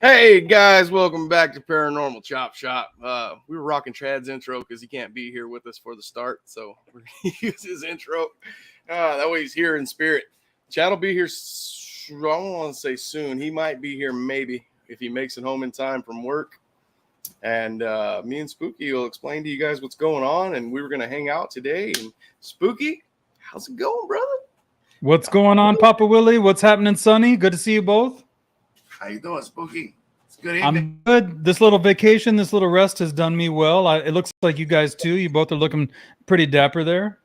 Hey guys, welcome back to Paranormal Chop Shop. We were rocking Chad's intro because he can't be here with us for the start, so we're gonna use his intro. That way he's here in spirit. Chad will be here. I don't want to say soon. He might be here maybe if he makes it home in time from work. And me and Spooky will explain to you guys what's going on. And we were gonna hang out today. And Spooky, how's it going, brother? What's going on, Papa Willie? What's happening, Sonny? Good to see you both. How you doing, Spooky? It's good evening. I'm good. This little vacation, this little rest has done me well. It looks like you guys too. You both are looking pretty dapper there.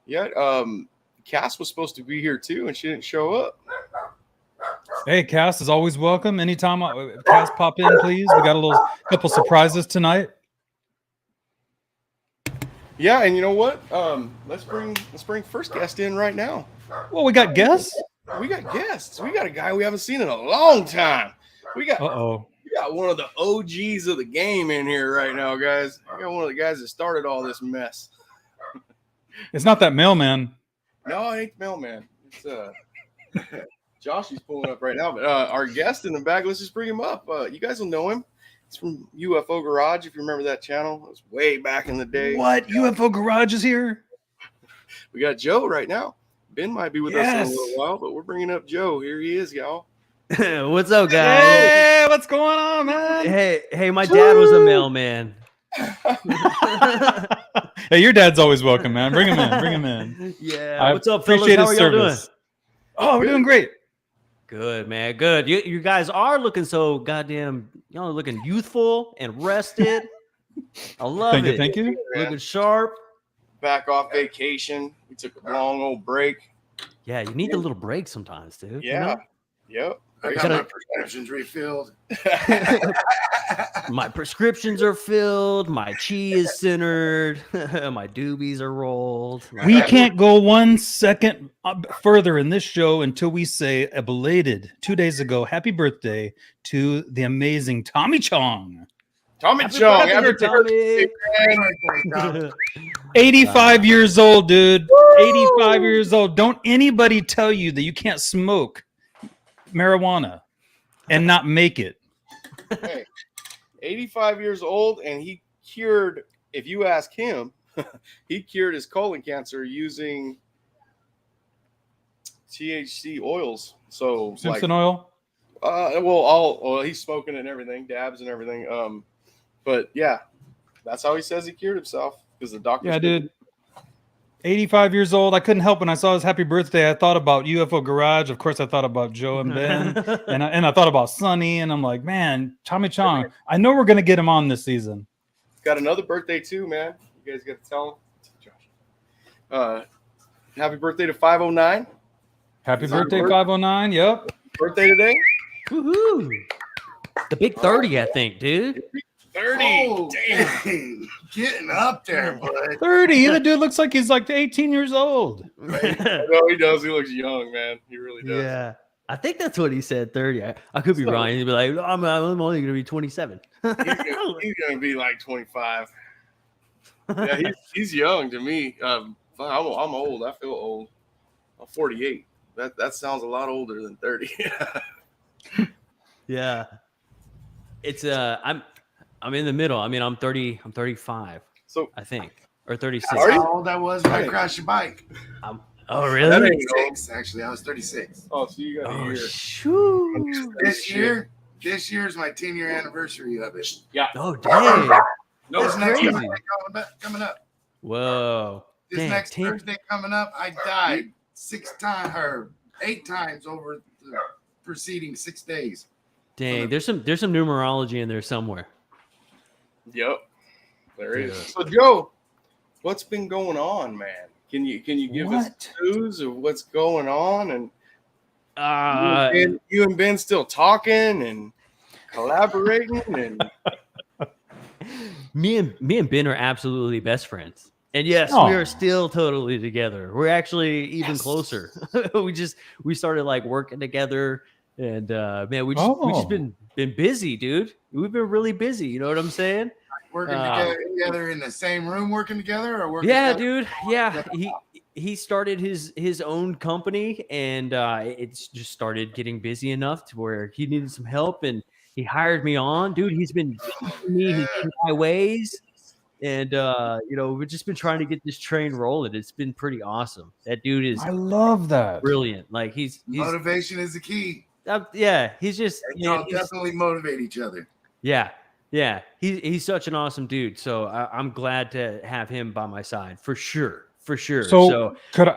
Yeah, Cass was supposed to be here too, and she didn't show up. Hey, Cass is always welcome. Anytime Cass pop in, please. We got a couple surprises tonight. Yeah, and you know what? Let's bring first guest in right now. Well, we got guests. We got guests. We got a guy we haven't seen in a long time. We got one of the OGs of the game in here right now, guys. We got one of the guys that started all this mess. It's not that mailman. No, it ain't the mailman. It's Josh is pulling up right now. But our guest in the back, let's just bring him up. You guys will know him. It's from UFO Garage, if you remember that channel. It was way back in the day. What? UFO Garage is here? We got Joe right now. Ben might be with us in a little while, but we're bringing up Joe. Here he is, y'all. What's up, guys? Hey, what's going on, man? Hey, my dad was a mailman. Hey, your dad's always welcome, man. Bring him in. Yeah. What's up, fellas? How are y'all doing? Oh, we're doing great. Good, man. Good. You guys are looking so goddamn, looking youthful and rested. I love it. Thank you. Looking sharp. Back off vacation. We took a long old break. Yeah, you need a little break sometimes, dude. Yeah. Yep. I got my prescriptions refilled. My prescriptions are filled. My chi is centered. My doobies are rolled. We can't go 1 second further in this show until we say a belated 2 days ago happy birthday to the amazing Tommy Chong. Tommy Chong. Happy birthday, Tommy. 85 years old, dude. 85 years old. Don't anybody tell you that you can't smoke marijuana and not make it. Hey, 85 years old, and he cured, if you ask him, he cured his colon cancer using THC oils. So Simpson oil? Well, he's smoking and everything, dabs and everything. But yeah, that's how he says he cured himself, because the doctor. Yeah, dude. 85 years old. I couldn't help when I saw his happy birthday. I thought about UFO Garage. Of course, I thought about Joe and Ben, and I thought about Sonny. And I'm like, man, Tommy Chong. I know we're gonna get him on this season. Got another birthday too, man. You guys got to tell him. Happy birthday to 509. Happy birthday, 509. Yep. Birthday today. Woohoo! The big 30, I think, dude. 30. Oh, dang. Getting up there, bud. 30. The dude looks like he's like 18 years old. No, he does. He looks young, man. He really does. Yeah. I think that's what he said, 30. I could be wrong. He'd be like, I'm only going to be 27. He's gonna be like 25. Yeah, he's young to me. I'm old. I feel old. I'm 48. That sounds a lot older than 30. Yeah. It's I'm in the middle. I mean, I'm 35. So I think, or 36. That's how old I was when I crashed your bike. Oh, really? That ain't 36, actually. I was 36. Oh, so you got a year. Shoo. This year is my 10-year anniversary of it. Yeah. Oh, dang. No, This next crazy. Thursday coming up. Whoa. This Dang, next 10 Thursday coming up, I died 8 times over the preceding 6 days. Dang, there's some numerology in there somewhere. Yep. There is. Yeah. So Joe, what's been going on, man? Can you give us news of what's going on? And you and Ben still talking and collaborating and me and Ben are absolutely best friends. And yes, we are still totally together. We're actually even closer. we started like working together, and man, we just been busy, dude. We've been really busy. You know what I'm saying? Working together in the same room, working together, or working? Yeah, together? dude. Yeah, he started his own company, and it's just started getting busy enough to where he needed some help, and he hired me on. Dude, he's been teaching me his AI ways, and we've just been trying to get this train rolling. It's been pretty awesome. That dude is I love that. brilliant. Like he's Motivation is the key. yeah, he's just And y'all definitely motivate each other. yeah. He's such an awesome dude. So I'm glad to have him by my side for sure. So could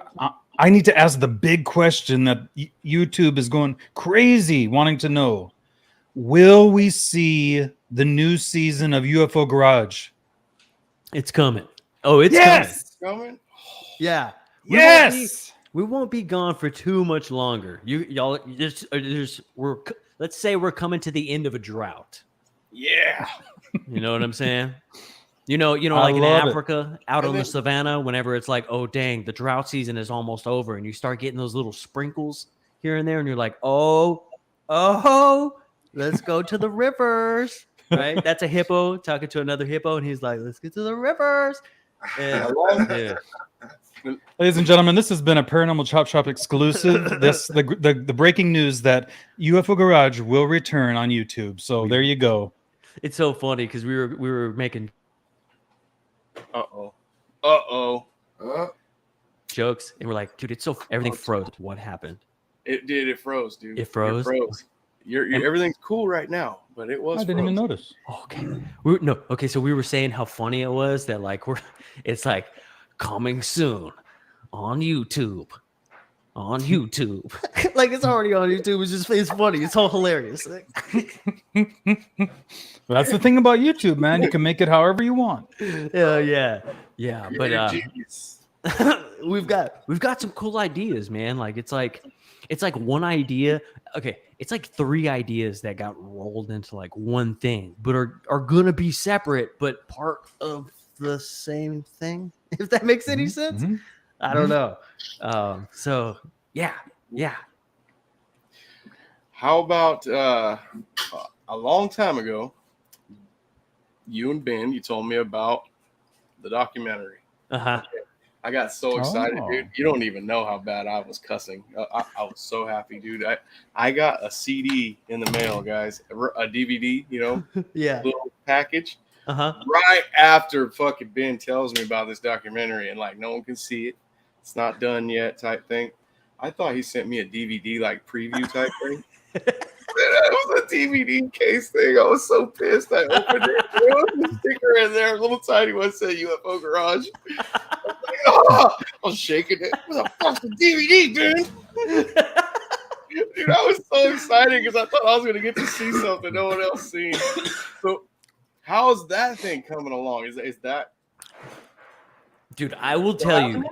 I need to ask the big question that YouTube is going crazy wanting to know. Will we see the new season of UFO Garage? It's coming. Oh, it's Coming? Yeah. We won't be gone for too much longer. Y'all, let's say we're coming to the end of a drought. Yeah. You know what I'm saying? You know, like in Africa, out on the savannah, whenever it's like, oh dang, the drought season is almost over, and you start getting those little sprinkles here and there, and you're like, oh, let's go to the rivers. Right? That's a hippo talking to another hippo, and he's like, let's get to the rivers. And, yeah. Ladies and gentlemen, this has been a Paranormal Chop Shop exclusive. The breaking news that UFO Garage will return on YouTube. So there you go. It's so funny because we were making jokes, and we're like, dude, it's so everything froze. What happened? It froze, dude. It froze. Everything's cool right now, but it was. I didn't even notice. Okay. So we were saying how funny it was that like it's like coming soon on YouTube. Like it's already on YouTube. It's funny. It's all hilarious. That's the thing about YouTube, man. You can make it however you want. Yeah. But we've got some cool ideas, man. Like it's like one idea. Okay, it's like 3 ideas that got rolled into like one thing, but are gonna be separate, but part of the same thing. If that makes any sense. Mm-hmm. I don't know. So yeah. How about a long time ago, you and Ben, you told me about the documentary. I got so excited, dude. You don't even know how bad I was cussing. I was so happy, dude. I got a CD in the mail, guys. A DVD, Yeah, little package. Uh-huh. Right after fucking Ben tells me about this documentary and like no one can see it. It's not done yet type thing. I thought he sent me a DVD like preview type thing. It was a DVD case thing. I was so pissed. I opened it. There was a sticker in there, a little tiny one said UFO Garage. I was like, oh! I was shaking it. What the fuck's a DVD, dude? Dude, I was so excited because I thought I was going to get to see something no one else seen. So, how's that thing coming along? Is that? Dude, I will tell you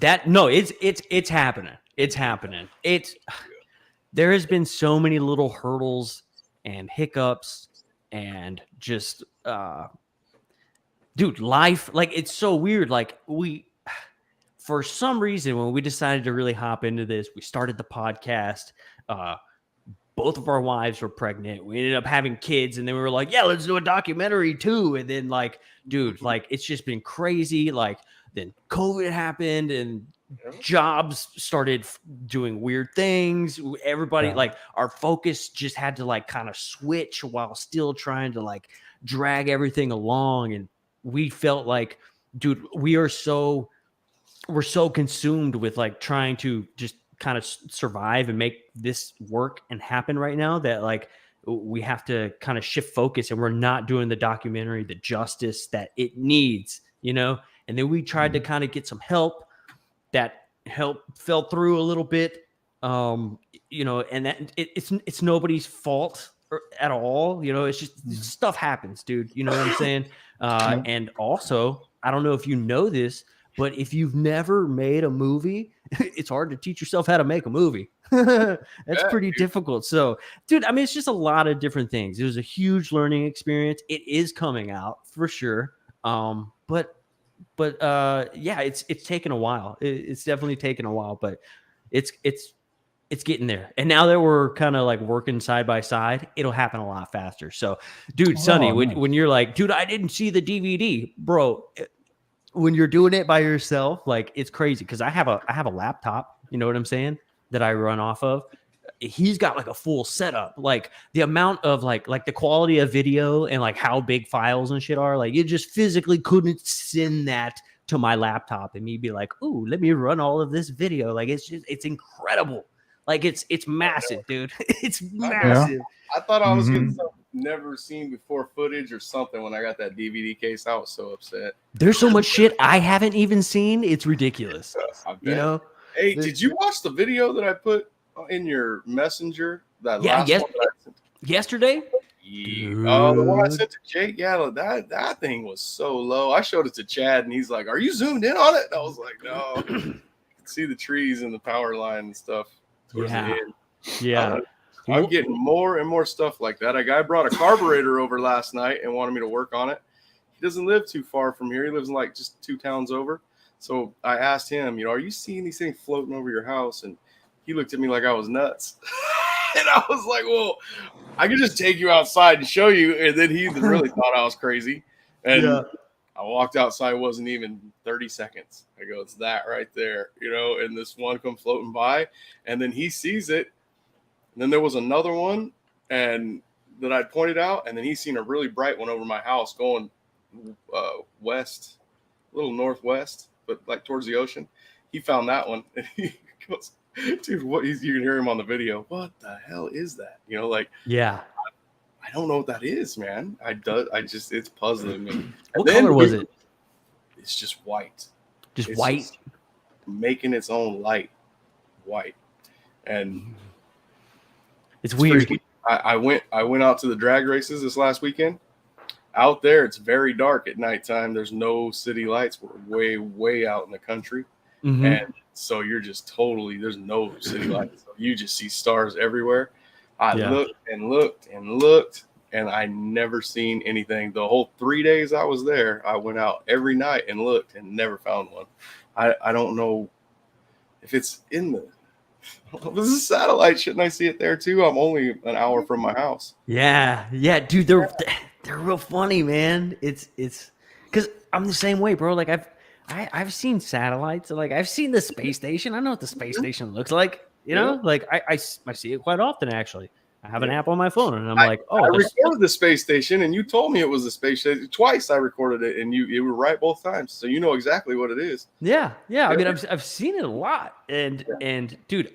that no, it's happening. It's happening. There has been so many little hurdles and hiccups and just dude, life, like it's so weird. Like for some reason when we decided to really hop into this, we started the podcast. Both of our wives were pregnant. We ended up having kids, and then we were like, yeah, let's do a documentary too. And then like, dude, like it's just been crazy. Like then COVID happened and jobs started doing weird things. Everybody like our focus just had to like kind of switch while still trying to like drag everything along. And we felt like, dude, we're so consumed with like trying to just kind of survive and make this work and happen right now that like we have to kind of shift focus, and we're not doing the documentary the justice that it needs, And then we tried to kind of get some help. That help fell through a little bit, and that it's nobody's fault at all. It's just stuff happens, dude. You know what I'm saying? And also, I don't know if you know this, but if you've never made a movie, it's hard to teach yourself how to make a movie. That's pretty difficult. So, dude, I mean, it's just a lot of different things. It was a huge learning experience. It is coming out for sure. But yeah, it's taken a while. It's definitely taken a while, but it's getting there. And now that we're kind of like working side by side, it'll happen a lot faster. So, dude, Sonny, when you're like, dude, I didn't see the DVD, bro, when you're doing it by yourself, like it's crazy because I have a laptop, you know what I'm saying, that I run off of. He's got like a full setup, like the amount of like the quality of video and like how big files and shit are, like you just physically couldn't send that to my laptop and me be like, ooh, let me run all of this video. Like it's incredible. Like it's massive, dude. It's massive. I thought I was getting Mhm. some never seen before footage or something when I got that DVD case. I was so upset. There's so much shit I haven't even seen. It's ridiculous. I bet. You know? Hey, did you watch the video that I put in your messenger? That Yeah, last yes. one that I sent? Yesterday? Yeah. Oh, the one I sent to Jake. Yeah, that thing was so low. I showed it to Chad, and he's like, "Are you zoomed in on it?" And I was like, "No." You can see the trees and the power line and stuff. Towards the end. Yeah. I'm getting more and more stuff like that. A guy brought a carburetor over last night and wanted me to work on it. He doesn't live too far from here. He lives in like just 2 towns over. So I asked him, are you seeing these things floating over your house? And he looked at me like I was nuts. And I was like, well, I could just take you outside and show you. And then he really thought I was crazy. And I walked outside, wasn't even 30 seconds. I go, it's that right there, and this one come floating by. And then he sees it. And then there was another one and that I pointed out. And then he's seen a really bright one over my house going west, a little northwest, but like towards the ocean. He found that one. And he goes, dude, what? You can hear him on the video. What the hell is that? Yeah. I don't know what that is, man. It's puzzling me. What color was it? It's just white. Just white? Just making its own light white. And it's weird. Freaky. I went out to the drag races this last weekend. Out there, it's very dark at nighttime. There's no city lights. We're way out in the country. Mm-hmm. And so you're just there's no city lights. So you just see stars everywhere. I looked and looked and looked, and I never seen anything. The whole 3 days I was there, I went out every night and looked and never found one. I don't know if it's in the... This is a satellite. Shouldn't I see it there too? I'm only an hour from my house. Yeah, dude, they're real funny, man. It's because I'm the same way, bro. Like I've seen satellites, like I've seen the space station. I know what the space station looks like. You know, like I see it quite often. Actually, I have an app on my phone, and I'm like, oh, I recorded the space station, and you told me it was the space station twice. I recorded it, and you were right both times, so you know exactly what it is. Yeah. I mean, I've seen it a lot, and dude,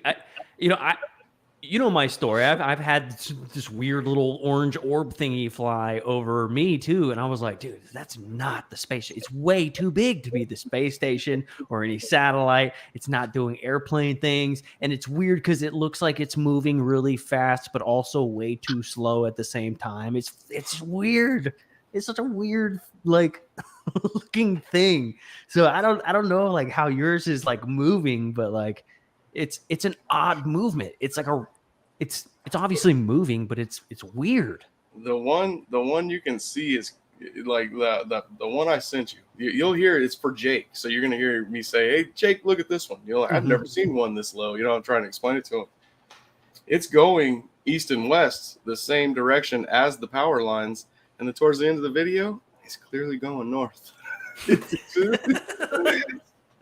you know my story. I've had this weird little orange orb thingy fly over me too, and I was like, dude, that's not the space. It's way too big to be the space station or any satellite. It's not doing airplane things, and it's weird because it looks like it's moving really fast, but also way too slow at the same time. It's weird. It's such a weird like looking thing. So I don't know like how yours is like moving, but like. It's an odd movement. It's like it's obviously moving, but it's weird. The one you can see is like the one I sent you. You'll hear it. It's for Jake, so you're gonna hear me say, "Hey, Jake, look at this one." I've never seen one this low. I'm trying to explain it to him. It's going east and west, the same direction as the power lines, and then towards the end of the video, it's clearly going north.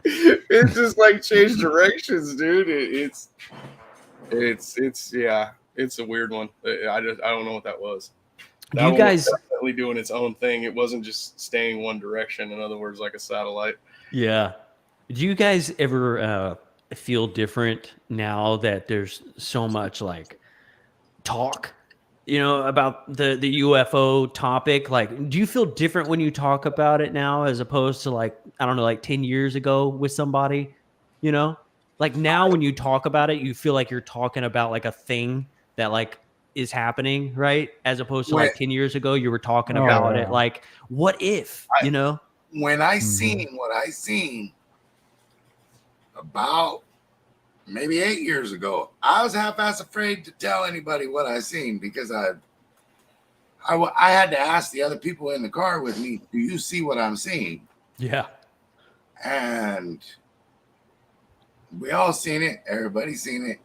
It's just like changed directions, dude. It's a weird one. I don't know what that was. That you guys was definitely doing its own thing. It wasn't just staying one direction. In other words, like a satellite. Yeah. Do you guys ever feel different now that there's so much like talk? About the UFO topic. Like, do you feel different when you talk about it now as opposed to like, I don't know, like 10 years ago with somebody, like now when you talk about it, you feel like you're talking about like a thing that like is happening, right? As opposed to like 10 years ago, you were talking about it. Like, what if, when I seen what I seen about maybe 8 years ago, I was half-ass afraid to tell anybody what I seen because I had to ask the other people in the car with me, do you see what I'm seeing? Yeah. And we all seen it. Everybody's seen it.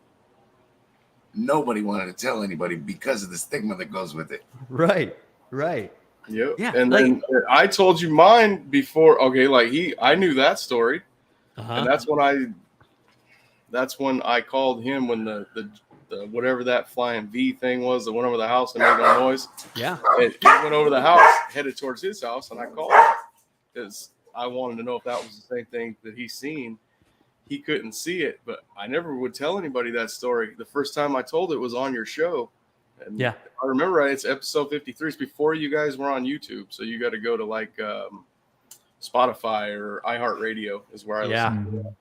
Nobody wanted to tell anybody because of the stigma that goes with it. Right. Yep. Yeah, And like- then I told you mine before. Okay, like I knew that story, and that's when I called him when the whatever that flying V thing was that went over the house and made no noise. Yeah. It went over the house, headed towards his house, and I called him because I wanted to know if that was the same thing that he's seen. He couldn't see it, but I never would tell anybody that story. The first time I told it was on your show. And Yeah. if I remember right, it's episode 53. It's before you guys were on YouTube. So you got to go to like Spotify or iHeartRadio is where I listen to it.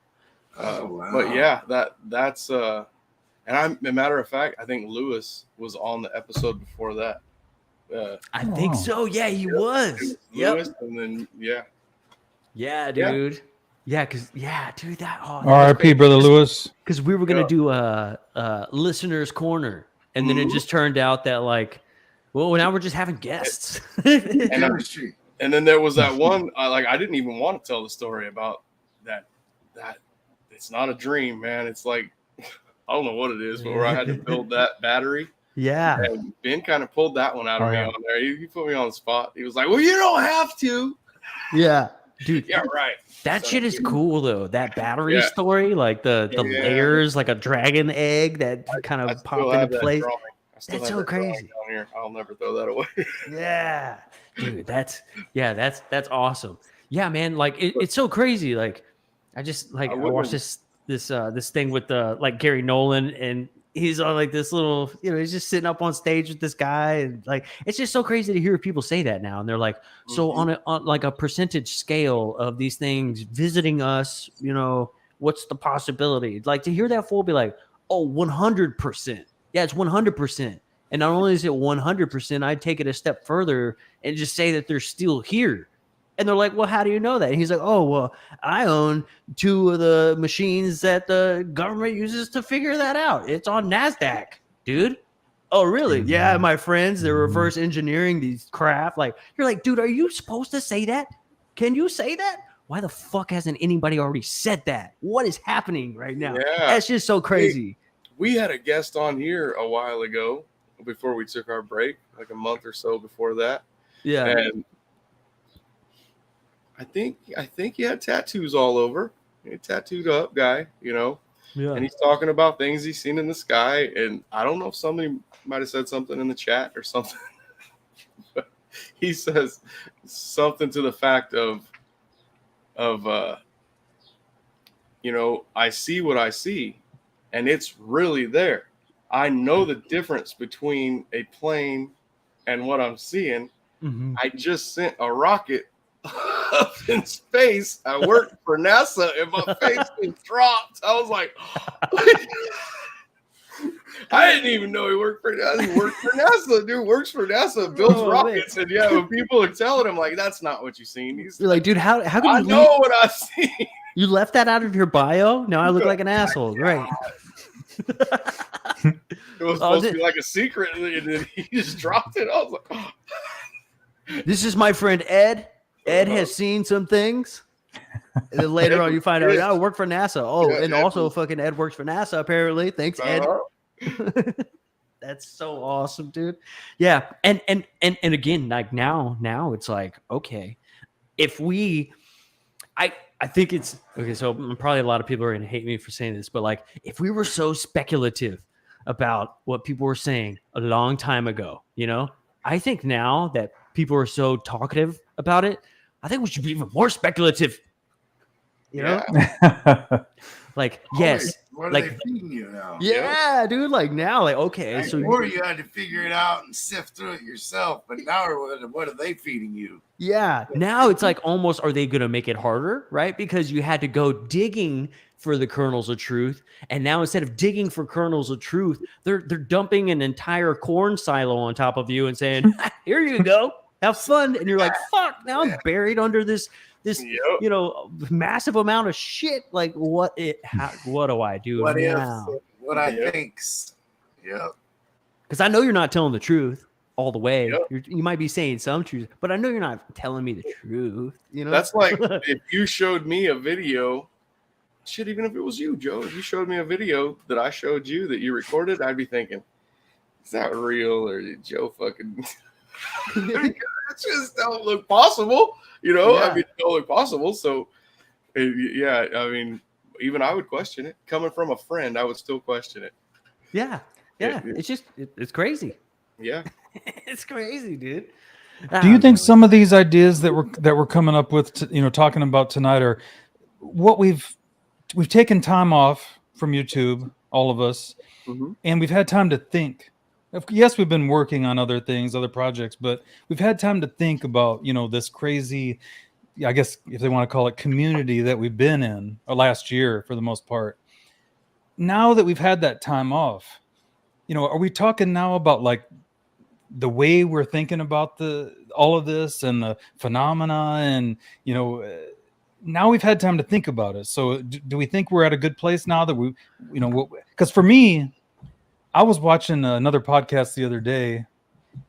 Wow. But yeah, that's and I'm a matter of fact, I think Lewis was on the episode before that. I think so. Yeah, he was. Yep. Lewis, and then Yeah, dude. Yeah, because dude, that R.I.P. Brother Lewis. Because we were gonna do a listener's corner, and then it just turned out that like, well, now we're just having guests. And then there was that one. I didn't even want to tell the story about that. That it's not a dream, man. It's like I don't know what it is, but where I had to build that battery. Yeah. And Ben kind of pulled that one out of me on there. He put me on the spot. He was like, "Well, you don't have to." Yeah, dude. Yeah, right. That shit is cool though. That battery story, like the layers, like a dragon egg that kind of pop into place. That's so crazy. Down here. I'll never throw that away. Yeah, dude. That's awesome. Yeah, man. Like it's so crazy. Like I just I watched this thing with like Gary Nolan, and he's on like this little, he's just sitting up on stage with this guy, and like it's just so crazy to hear people say that now. And they're like, so on like a percentage scale of these things visiting us, what's the possibility? Like to hear that fool be like, oh, 100%. Yeah, it's 100%. And not only is it 100%, I'd take it a step further and just say that they're still here. And they're like, well, how do you know that? And he's like, oh, well, I own 2 of the machines that the government uses to figure that out. It's on NASDAQ, dude. Oh, really? Yeah, my friends, they're reverse engineering these craft. Like, you're like, dude, are you supposed to say that? Can you say that? Why the fuck hasn't anybody already said that? What is happening right now? Yeah. That's just so crazy. We had a guest on here a while ago before we took our break, like a month or so before that. Yeah. And I think he had tattoos all over. He tattooed up guy, Yeah. And he's talking about things he's seen in the sky. And I don't know if somebody might have said something in the chat or something. But he says something to the fact of I see what I see, and it's really there. I know the difference between a plane and what I'm seeing. Mm-hmm. I just sent a rocket up in space. I worked for NASA, and my face just dropped. I was like, I didn't even know he worked for NASA. He worked for NASA. Dude works for NASA, builds rockets. Man. And when people are telling him, like, that's not what you've seen. You're like, dude, how can you know what I've seen? You left that out of your bio? Now I look like an asshole. Great. It was supposed to be like a secret, and then he just dropped it. I was like, oh. This is my friend Ed. Ed has seen some things. And then later on, you find out, I work for NASA. Oh, and also fucking Ed works for NASA, apparently. Thanks, Ed. That's so awesome, dude. Yeah. And again, like now it's like, okay, if I think it's okay. So probably a lot of people are going to hate me for saying this, but like, if we were so speculative about what people were saying a long time ago, I think now that people are so talkative about it, I think we should be even more speculative. Like, yes. What are like, they feeding you now? Yeah, dude. Like now, like, okay. So before you had to figure it out and sift through it yourself, but now what are they feeding you? Yeah. Now it's like almost, are they going to make it harder? Right? Because you had to go digging for the kernels of truth. And now instead of digging for kernels of truth, they're dumping an entire corn silo on top of you and saying, here you go. Have fun. And you're like, fuck, now I'm buried under this massive amount of shit. Like, what do I do now? What I think's, because I know you're not telling the truth all the way. You might be saying some truth, but I know you're not telling me the truth. That's like if you showed me a video, shit, even if it was you, Joe, if you showed me a video that I showed you that you recorded, I'd be thinking, is that real or did Joe fucking just don't look possible. You know, Yeah. I mean, it don't look possible. So, yeah, I mean, even I would question it. Coming from a friend, I would still question it. Yeah. It's just it's crazy. Yeah. It's crazy, dude. Do you think some of these ideas that we're coming up with, talking about tonight, are what we've taken time off from YouTube, all of us, Mhm. and we've had time to think. Yes, we've been working on other things, other projects, but we've had time to think about, this crazy, I guess if they want to call it, community that we've been in last year for the most part. Now that we've had that time off, are we talking now about like the way we're thinking about all of this and the phenomena, and now we've had time to think about it. So do we think we're at a good place now that we, because for me, I was watching another podcast the other day,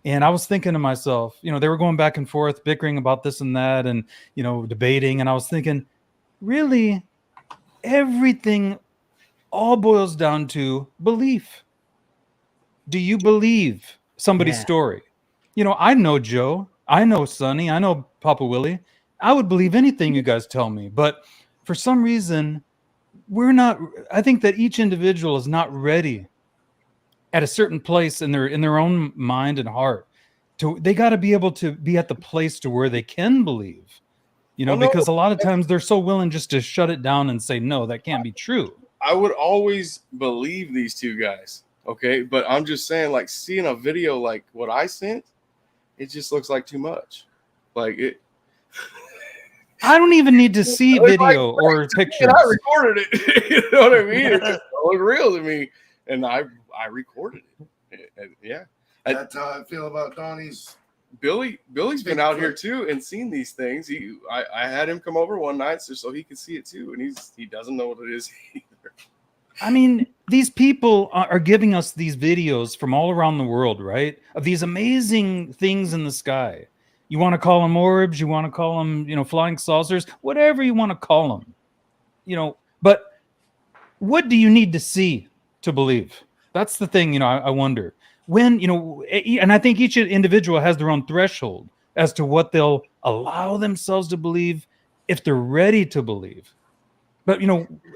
and I was thinking to myself, they were going back and forth, bickering about this and that, and debating, and I was thinking, really, everything all boils down to belief. Do you believe somebody's story? I know Joe, I know Sonny, I know Papa Willie. I would believe anything you guys tell me, but for some reason, we're not. I think that each individual is not ready at a certain place in their own mind and heart. They got to be able to be at the place to where they can believe. Because a lot of times they're so willing just to shut it down and say, no, that can't be true. I would always believe these two guys. Okay. But I'm just saying, like, seeing a video like what I sent, it just looks like too much. Like it. I don't even need to see video or pictures. I recorded it. You know what I mean? It just looked real to me. And I recorded it. And yeah. That's how I feel about Donnie's. Billy's been out here too and seen these things. I had him come over one night so he could see it too, and he doesn't know what it is either. I mean, these people are giving us these videos from all around the world, right? Of these amazing things in the sky. You want to call them orbs, you want to call them, flying saucers, whatever you want to call them. But what do you need to see to believe? That's the thing, I wonder. When, and I think each individual has their own threshold as to what they'll allow themselves to believe if they're ready to believe. But,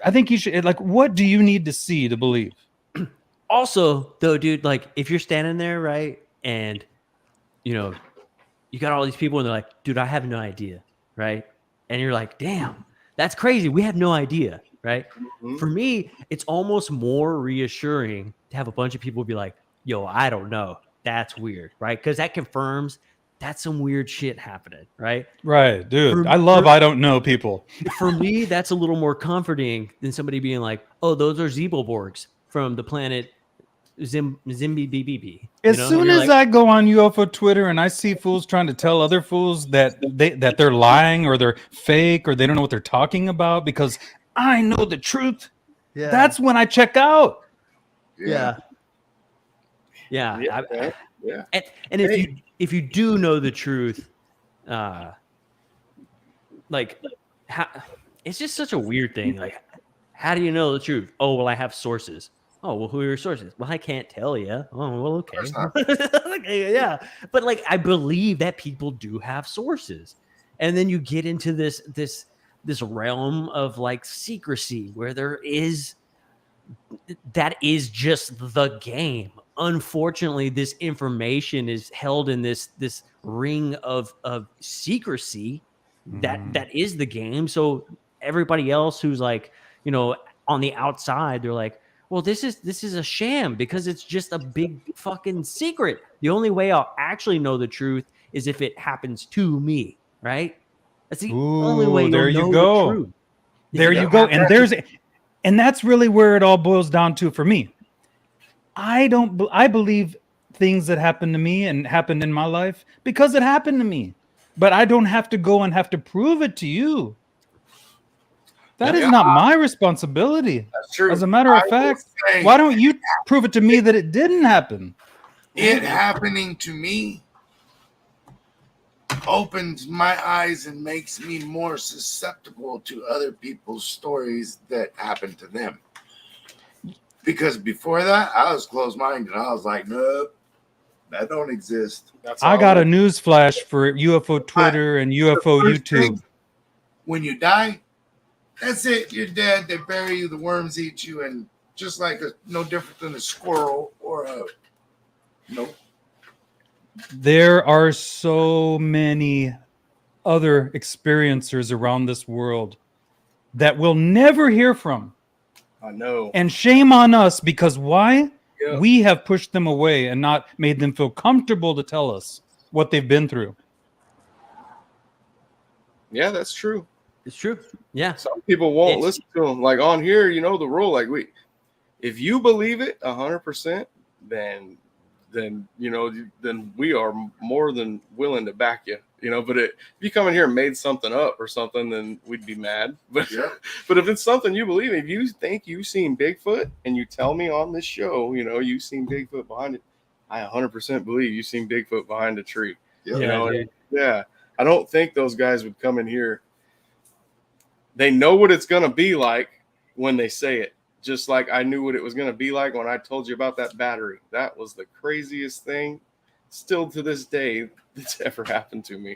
I think you should, like, what do you need to see to believe? Also, though, dude, like, if you're standing there, right, and, you got all these people and they're like, dude, I have no idea, right? And you're like, damn, that's crazy. We have no idea, right? Mm-hmm. For me, it's almost more reassuring to have a bunch of people be like, yo, I don't know. That's weird, right? Because that confirms that's some weird shit happening, right? Right, dude. I love I don't know people. For me, that's a little more comforting than somebody being like, oh, those are Zeeblborgs from the planet Zimbi. As soon as I go on UFO Twitter and I see fools trying to tell other fools that they're lying or they're fake or they don't know what they're talking about because I know the truth, that's when I check out. Yeah. Yeah. And if you do know the truth, it's just such a weird thing. Like, how do you know the truth? Oh, well, I have sources. Oh, well, who are your sources? Well, I can't tell you. Oh, well, okay. Yeah, but like, I believe that people do have sources, and then you get into this realm of like secrecy where that is just the game. Unfortunately, this information is held in this ring of secrecy that is the game. So everybody else who's like, on the outside, they're like, well, this is a sham because it's just a big fucking secret. The only way I'll actually know the truth is if it happens to me, right? That's the only way there you'll you know go. the truth. There you go. And that's really where it all boils down to for me. I believe things that happen to me and happened in my life because it happened to me. But I don't have to go and have to prove it to you. That is not my responsibility. That's true. As a matter of fact, why don't you prove it to me that it didn't happen? It happening to me opens my eyes and makes me more susceptible to other people's stories that happened to them. Because before that, I was closed-minded. I was like, nope, That don't exist. That's I all got a it- news flash for UFO Twitter and UFO First YouTube. thing, when you die, that's it. You're dead. They bury you. The worms eat you, and just like no different than a squirrel or a nope. There are so many other experiencers around this world that we'll never hear from. I know. And shame on us, because why? Yeah. We have pushed them away and not made them feel comfortable to tell us what they've been through. Yeah, that's true. It's true. Yeah. Some people won't It's- listen to them. Like on here, you know the rule. Like if you believe it 100%, then you know, then we are more than willing to back you. You know, but if you come in here and made something up or something, then we'd be mad. But Yeah. but if it's something you believe in, if you think you've seen Bigfoot and you tell me on this show, you know, you've seen Bigfoot behind it, I 100% believe you've seen Bigfoot behind a tree. Yeah. You know, dude. yeah. I don't think those guys would come in here. They know what it's gonna be like when they say it. Just like I knew what it was gonna be like when I told you about that battery. That was the craziest thing, still to this day, that's ever happened to me.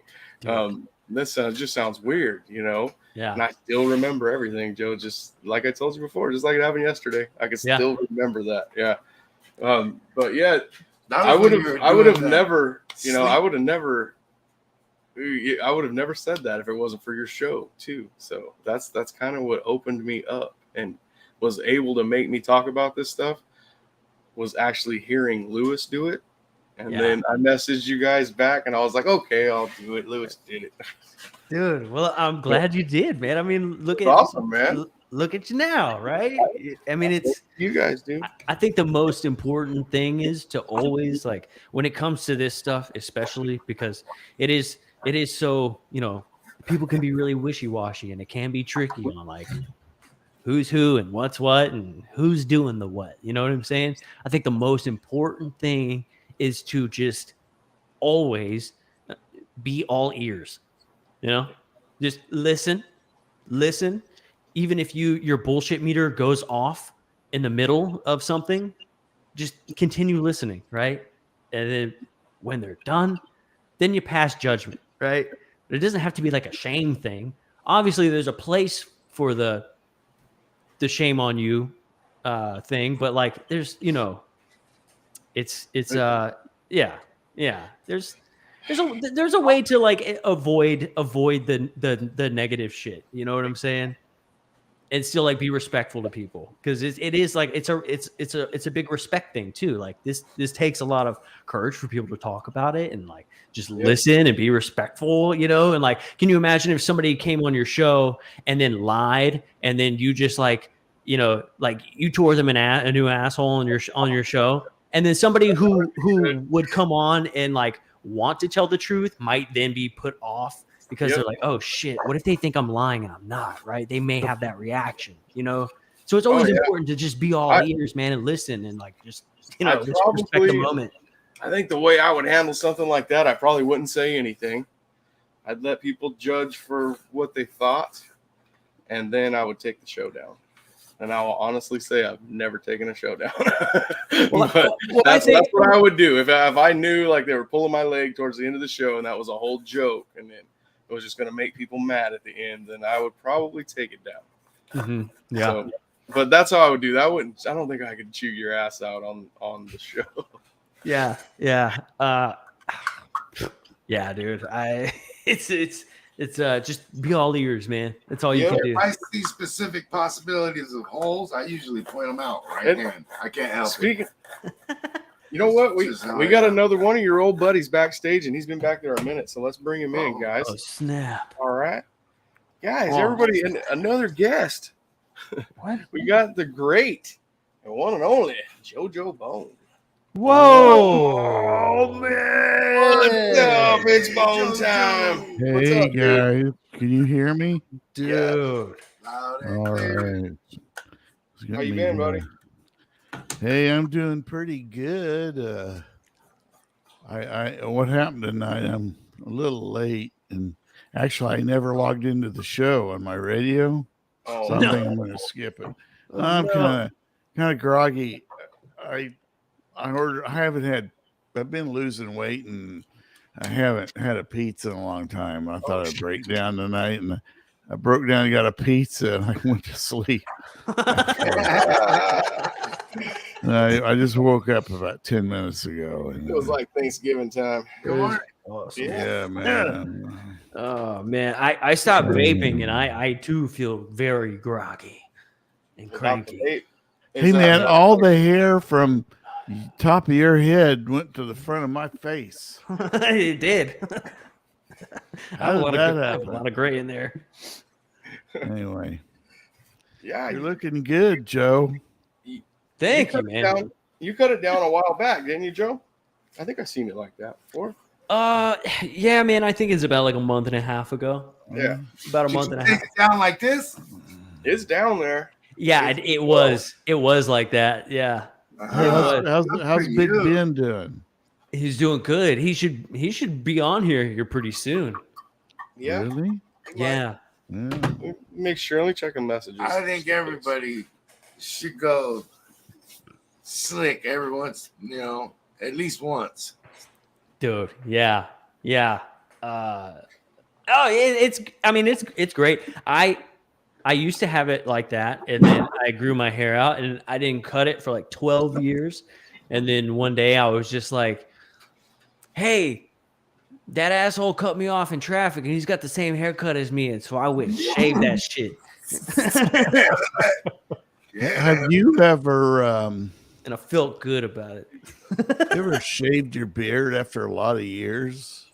This just sounds weird, you know. Yeah. And I still remember everything, Joe. Just like I told you before, just like it happened yesterday. I can still remember that. Yeah. But yeah, I would have never, you know, I would have never said that if it wasn't for your show too. So that's kind of what opened me up and was able to make me talk about this stuff, was actually hearing Lewis do it. And then I messaged you guys back and I was like, okay, I'll do it. Lewis did it. Dude, well, I'm glad you did, man. I mean, look at Awesome, man. Look at you now, right? I mean, it's You guys do. I think the most important thing is to always, like, when it comes to this stuff, especially because it is so, you know, people can be really wishy-washy and it can be tricky on like who's who and what's what and who's doing the what. You know what I'm saying? I think the most important thing is to just always be all ears. You know, just listen. Even if your bullshit meter goes off in the middle of something, just continue listening, right? And then when they're done, then you pass judgment, right? But it doesn't have to be like a shame thing. Obviously, there's a place for the shame on you thing, but like there's, you know, it's yeah. There's a way to like avoid the negative shit. You know what I'm saying? And still like be respectful to people, because it is like it's a big respect thing too. Like this takes a lot of courage for people to talk about it and like just listen and be respectful, you know. And like, can you imagine if somebody came on your show and then lied and then you just like, you know, like you tore them a new asshole on your show, and then somebody who would come on and like want to tell the truth might then be put off because they're like, oh shit, what if they think I'm lying and I'm not, right? They may have that reaction, you know? So it's always important to just be all ears, man, and listen and like just, you know, just respect the moment. I think the way I would handle something like that, I probably wouldn't say anything. I'd let people judge for what they thought, and then I would take the show down. And I will honestly say I've never taken a show down. But that's what I would do. If I knew like they were pulling my leg towards the end of the show and that was a whole joke and then it was just going to make people mad at the end, then I would probably take it down. Mm-hmm. Yeah. So, but that's how I would do that. I don't think I could chew your ass out on the show. Yeah. Yeah. Yeah, dude. It's just be all ears, man. That's all you can do. If I see specific possibilities of holes, I usually point them out right then. I can't help it. You know what? We got another one of your old buddies backstage, and he's been back there a minute. So let's bring him in, guys. Oh, snap. All right. Guys, everybody, another guest. What? We got the great and one and only Jojo Bone. Whoa. Oh, man. What's up? It's Bone time. Hey What's up, guys, can you hear me? Dude. Loud and All clear. right. How you been, buddy? Hey, I'm doing pretty good. What happened tonight? I'm a little late, and actually, I never logged into the show on my radio, Oh, so I think I'm going to skip it. I'm kind of groggy. I haven't had I've been losing weight, and I haven't had a pizza in a long time. I thought I'd break down tonight, and I broke down and got a pizza, and I went to sleep. And I just woke up about 10 minutes ago. And, It was like Thanksgiving time. Awesome. yeah, man. Oh man, I stopped vaping and I too feel very groggy and Without the cranky. vape. Hey, man, all the hair from top of your head went to the front of my face. It did. How did that I have a happen? lot of gray in there. Anyway, Yeah, you're looking good, Joe. Thank you, cut it man. down- You cut it down a while back, didn't you, Joe? I think I've seen it like that before. Yeah, man. I think it's about like a month and a half ago. Yeah, About a Did month you and a take half. it down like this? it's down there. Yeah, it was. It was like that. Yeah, How's for Big you. Ben doing? he's doing good. He should be on here pretty soon. Yeah, Really? Yeah. Yeah. Make sure. Let me check the messages. I think everybody should go slick every once, at least once. Dude, yeah. It's great. I used to have it like that, and then I grew my hair out, and I didn't cut it for like 12 years, and then one day I was just like, "Hey, that asshole cut me off in traffic, and he's got the same haircut as me," and so I went and shaved that shit, Yeah. Have you ever and I felt good about it. shaved your beard after a lot of years?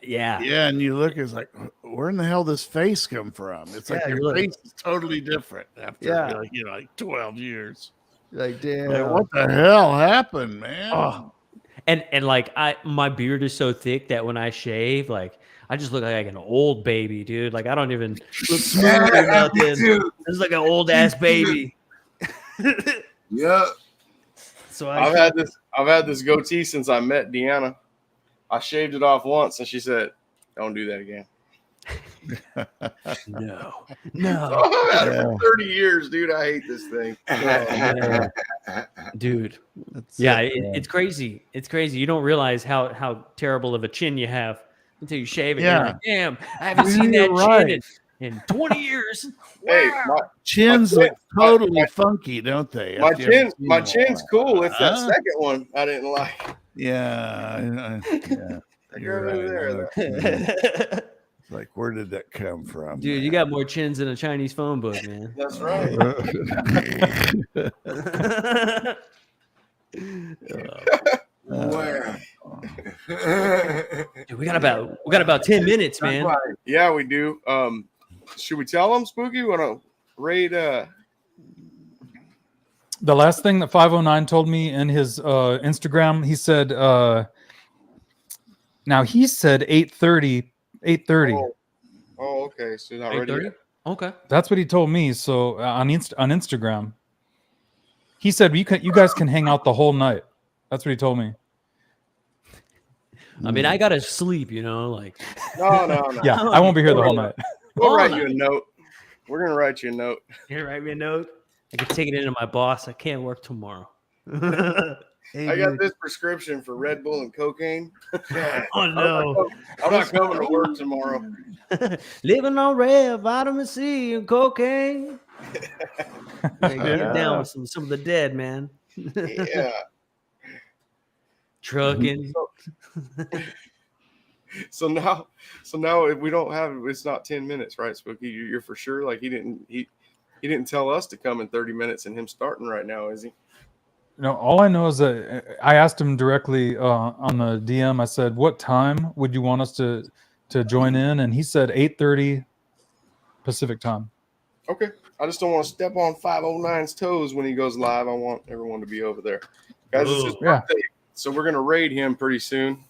Yeah. Yeah, and you look, it's like, where in the hell this face come from? It's like Yeah, your you're like- face is totally different after Yeah. like 12 years. Like damn. Like, what the hell happened, man? Oh. And like my beard is so thick that when I shave, like I just look like an old baby, dude. Like I don't even look smooth or Yeah, me nothing. too. It's like an old ass baby. Yeah. So I've had this goatee since I met Deanna. I shaved it off once, and she said, "Don't do that again." no. I've had it Yeah. for 30 years, dude. I hate this thing. Dude. That's Yeah, it, it's crazy. It's crazy. You don't realize how terrible of a chin you have until you shave it. Yeah. You're like, damn, I haven't Yeah, seen that you're right. chin in 20 years. Hey, Wow. Chins My look totally funky, don't they? my After you haven't seen my them chin's all. cool. It's that Huh? second one I didn't like. Yeah, you're Right right. there, It's like, where did that come from? Dude, you got more chins than a Chinese phone book, man. That's right. Where? Dude, we got about 10 minutes, man. Yeah, we do. Should we tell them, Spooky? Want to raid? The last thing that 509 told me in his Instagram, he said, now he said 8:30. Oh, okay. So you're not ready 8:30? yet. Okay. That's what he told me. So on Instagram, he said you guys can hang out the whole night. That's what he told me. I mean, I gotta sleep, like. No. Yeah, I won't be here the whole night. We'll write you a note. We're gonna write you a note. Here, write me a note. I can take it into my boss. I can't work tomorrow. I got this prescription for Red Bull and cocaine. Oh no! I'm not coming to work tomorrow. Living on red, vitamin C, and cocaine. Get down with some of the dead, man. Yeah. Trucking. So now if we don't have it, it's not 10 minutes, right, Spooky? You're for sure. Like he didn't tell us to come in 30 minutes and him starting right now, is he? No, all I know is that I asked him directly on the DM. I said, "What time would you want us to join in?" And he said 8:30 Pacific time. Okay. I just don't want to step on 509's toes when he goes live. I want everyone to be over there. Guys, it's his Yeah. birthday, so we're gonna raid him pretty soon.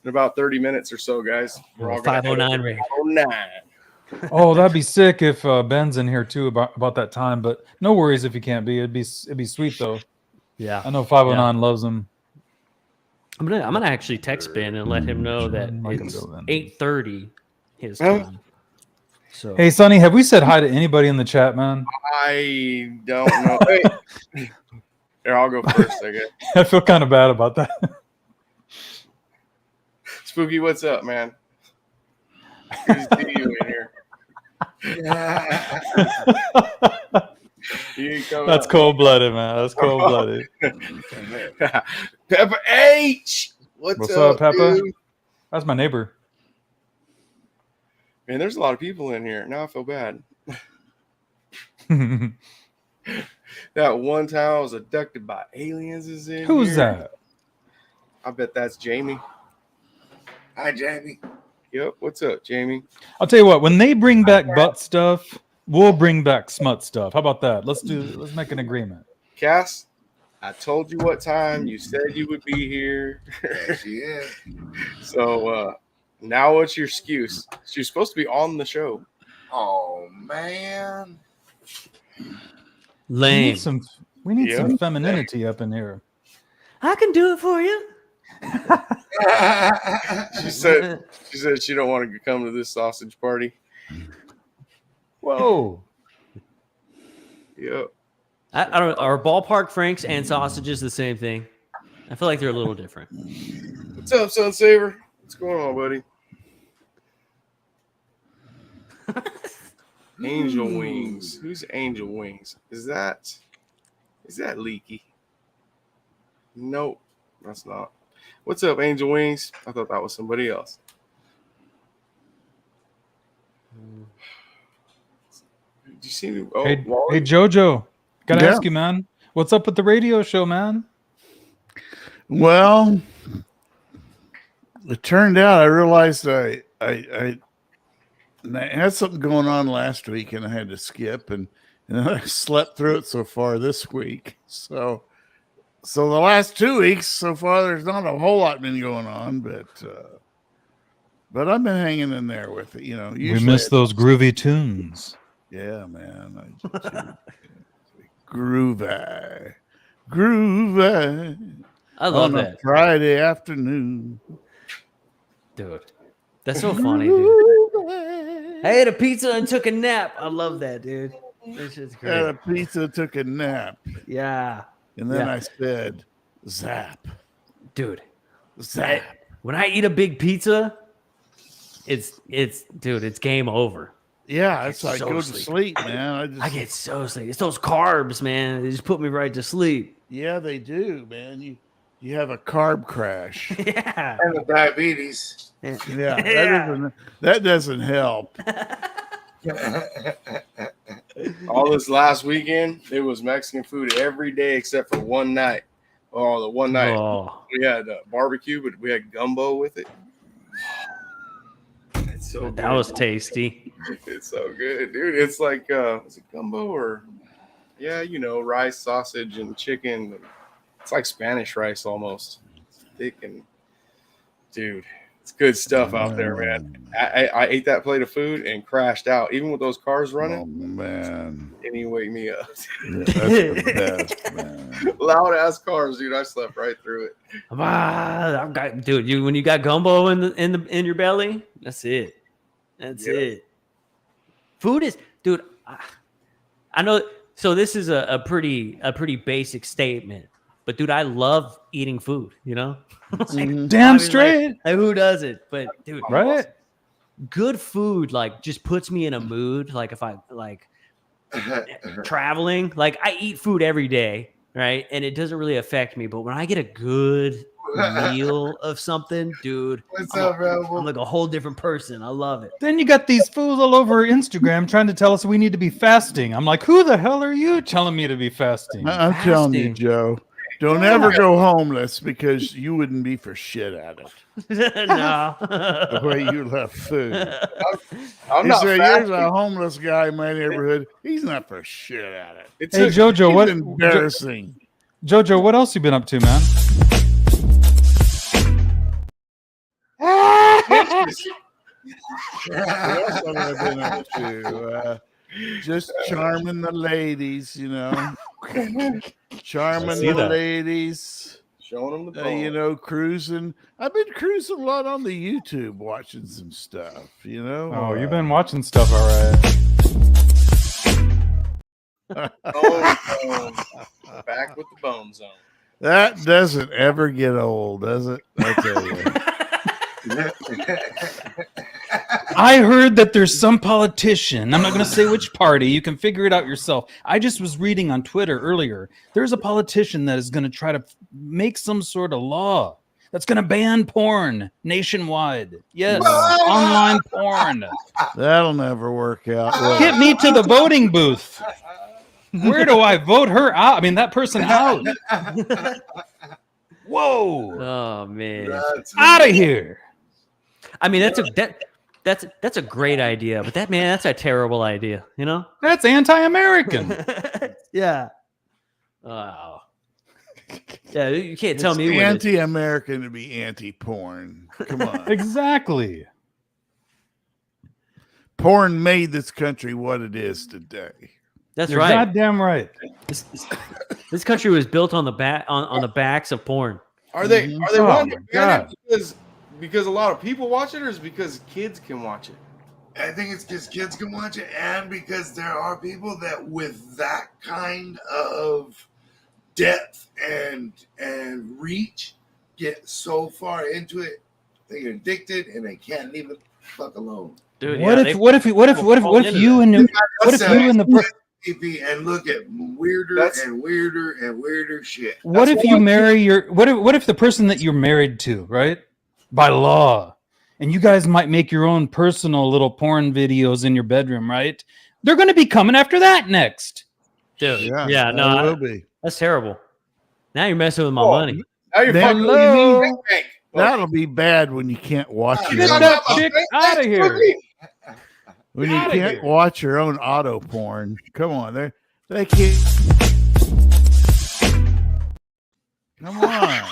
In about 30 minutes or so, guys. We're all gonna 509 raid. 509. Oh, that'd be sick if Ben's in here too about that time. But no worries if he can't be. It'd be sweet though. Yeah. I know 509 loves him. I'm gonna actually text Ben and let him know that I can it's go then. 8:30 his Huh? time. So Hey, Sonny, have we said hi to anybody in the chat, man? I don't know. Hey. Here, I'll go first, I guess. I feel kind of bad about that. Spooky, what's up, man? Good to see you in here. You ain't coming That's up. cold-blooded, man. That's cold-blooded. Peppa H. What's up, Peppa? dude? That's my neighbor. Man, there's a lot of people in here. Now I feel bad. That one time I was abducted by aliens is in Who's here. that? I bet that's Jamie. Hi, Jamie. Yep. What's up, Jamie? I'll tell you what. When they bring back butt stuff, we'll bring back smut stuff. How about that? Let's make an agreement. Cass, I told you what time. You said you would be here. Yes, she is. So now what's your excuse? She's supposed to be on the show. Oh, man. Lame. We need some femininity up in here. I can do it for you. She said she don't want to come to this sausage party. Whoa. Yep. I don't. Are ballpark franks and sausages the same thing? I feel like they're a little different. What's up, Sun Saver? What's going on, buddy? Angel Wings. Who's Angel Wings? Is that Leaky? Nope, that's not. What's up, Angel Wings? I thought that was somebody else. Did you see me? Oh, Hey, Wally? Jojo. Gotta Yeah. ask you, man. What's up with the radio show, man? Well, it turned out I realized I had something going on last week and I had to skip and I slept through it so far this week. So the last 2 weeks so far, there's not a whole lot been going on, but I've been hanging in there with it. You know, We miss those groovy tunes. Yeah, man. Groovy. I love on a that, Friday afternoon. dude. That's so funny, dude. I ate a pizza and took a nap. I love that, dude. That shit's Had great. a pizza, took a nap, Yeah, and then Yeah. I said, "Zap, dude. zap." When I eat a big pizza, it's game over. Yeah, it's like so go to sleepy. sleep, man. I get so sleepy. It's those carbs, man. They just put me right to sleep. Yeah, they do, man. You have a carb crash. Yeah. And the diabetes. Yeah, that doesn't help. All this last weekend, it was Mexican food every day except for one night. Oh, the one night Oh, we had barbecue, but we had gumbo with it. It's so that good. was tasty. It's so good, dude. It's like is it gumbo or rice, sausage, and chicken. It's like Spanish rice almost. It's thick and dude, it's good stuff out there, man. I ate that plate of food and crashed out, even with those cars Oh running. man, Didn't even wake me up. Yeah, that's the best, man. Loud ass cars, dude. I slept right through it. I've got, dude. When you got gumbo in your belly, that's it. That's Yep. it. Food is, dude. I know. So this is a pretty basic statement, but dude, I love eating food. You know, Mhm. Damn obviously, straight. Like, who doesn't? But dude, Right? good food like just puts me in a mood. Like if I like traveling, like I eat food every day, right? And it doesn't really affect me. But when I get a good meal of something, dude, What's I'm up, Rebel? like a whole different person. I love it. Then you got these fools all over Instagram trying to tell us we need to be fasting. I'm like, who the hell are you telling me to be fasting? I'm telling you, Fasting. Joe. Don't ever go homeless because you wouldn't be for shit at it. No. The way you left food. I'm You not say, here's fasting. a homeless guy in my neighborhood. He's not for shit at it. It Hey took- Jojo, He's what embarrassing. Jojo, what else you been up to, man? What else have I been up to? Just charming the ladies, you know. Charming see the that. ladies. showing them the bone. You know, cruising. I've been cruising a lot on the YouTube, watching some stuff. You know. Oh, you've been watching stuff, all right. Bone zone. Back with the bone zone. That doesn't ever get old, does it? I tell you. I heard that there's some politician. I'm not going to say which party. You can figure it out yourself. I just was reading on Twitter earlier. There's a politician that is going to try to make some sort of law that's going to ban porn nationwide. Yes, online porn. That'll never work out. will Get it? me to the voting booth. Where do I vote her out? I mean, that person out. Whoa. Oh man. Out of here. I mean, that's a great idea, but that's a terrible idea, you know? That's anti-American. Yeah. Oh. Yeah, you can't tell It's me when anti-American to be anti-porn. Come on. Exactly. Porn made this country what it is today. that's You're right. goddamn right. This country was built on the backs of porn. Are they Oh, wanting my to ban God. it because a lot of people watch it, or is it because kids can watch it? I think it's because kids can watch it, and because there are people that with that kind of depth and reach get so far into it, they're addicted and they can't leave it fuck alone. Dude, What yeah, if what if you and the TV and look at weirder That's- and weirder and weirder shit. what That's if you marry your what if the person that you're married to, right? By law, and you guys might make your own personal little porn videos in your bedroom, right? They're going to be coming after that next. dude, Yeah, yeah, that no, will be. that's terrible. Now you're messing with my Oh, money. Now you're fucking Hello. Bank, bank. That'll be bad when you can't watch Get your that own, chick outta here. when you outta can't here. watch your own auto porn. Come on, they can't. Come on.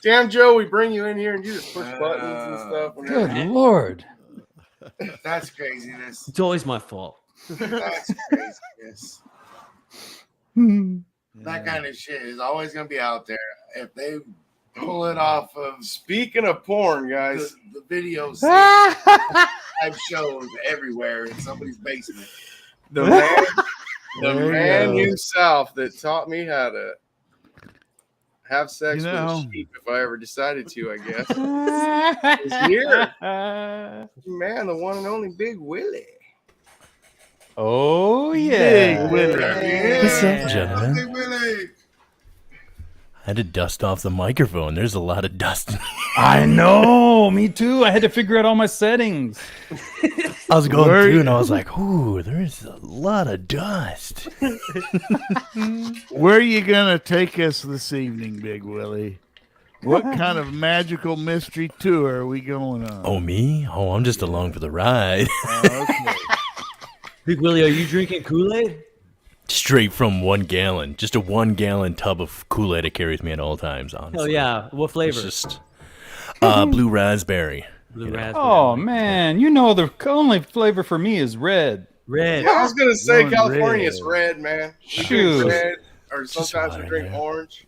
Damn, Joe, we bring you in here and you just push buttons and stuff. Good Lord. That's craziness. It's always my fault. That's craziness. Hmm. That kind of shit is always gonna be out there. If they pull it off of Speaking of porn, guys, the videos, live shows everywhere in somebody's basement. the man, There you man go. himself that taught me how to have sex You with know. a sheep if I ever decided to, I guess. Is here. Man, the one and only Big Willie. Oh yeah. Big Willie. What's up, gentlemen? Hey, Willie. I had to dust off the microphone. There's a lot of dust. I know. Me too. I had to figure out all my settings. I was going Where- through and I was like, ooh, there's a lot of dust. Where are you gonna take us this evening, Big Willie? What kind of magical mystery tour are we going on? Oh, me? Oh, I'm just along for the ride. Okay. Big Willie, are you drinking Kool-Aid? Straight from 1 gallon. Just a 1 gallon tub of Kool-Aid it carries me at all times, honestly. Oh yeah. What It's flavor? just blue raspberry. Blue you know. raspberry. Oh man, you know the only flavor for me is red. Red. I was gonna say Going California's red. red, man. We drink Shoot. red, or Just sometimes we water, drink yeah. orange.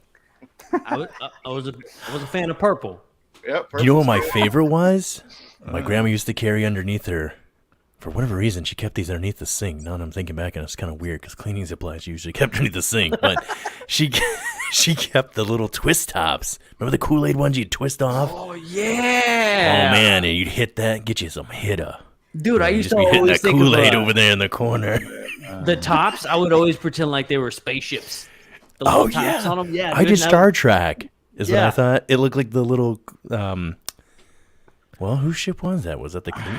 I was a fan of purple. Yep. You know what my purple's favorite was? My grandma used to carry underneath her. For whatever reason, she kept these underneath the sink. Now that I'm thinking back, and it's kind of weird because cleaning supplies usually kept underneath the sink. But she kept the little twist tops. Remember the Kool-Aid ones you'd twist off? Oh Oh yeah. man, and you'd hit that, get you some hitter. Dude, I You'd used just to be hitting always that think Kool-Aid of over there in the corner. the tops. I would always pretend like they were spaceships. The Oh little tops yeah, on them. Yeah, I dude, did and Star Trek. Is what Yeah. I thought. It looked like the little. Well, whose ship was that? Was that the Kling?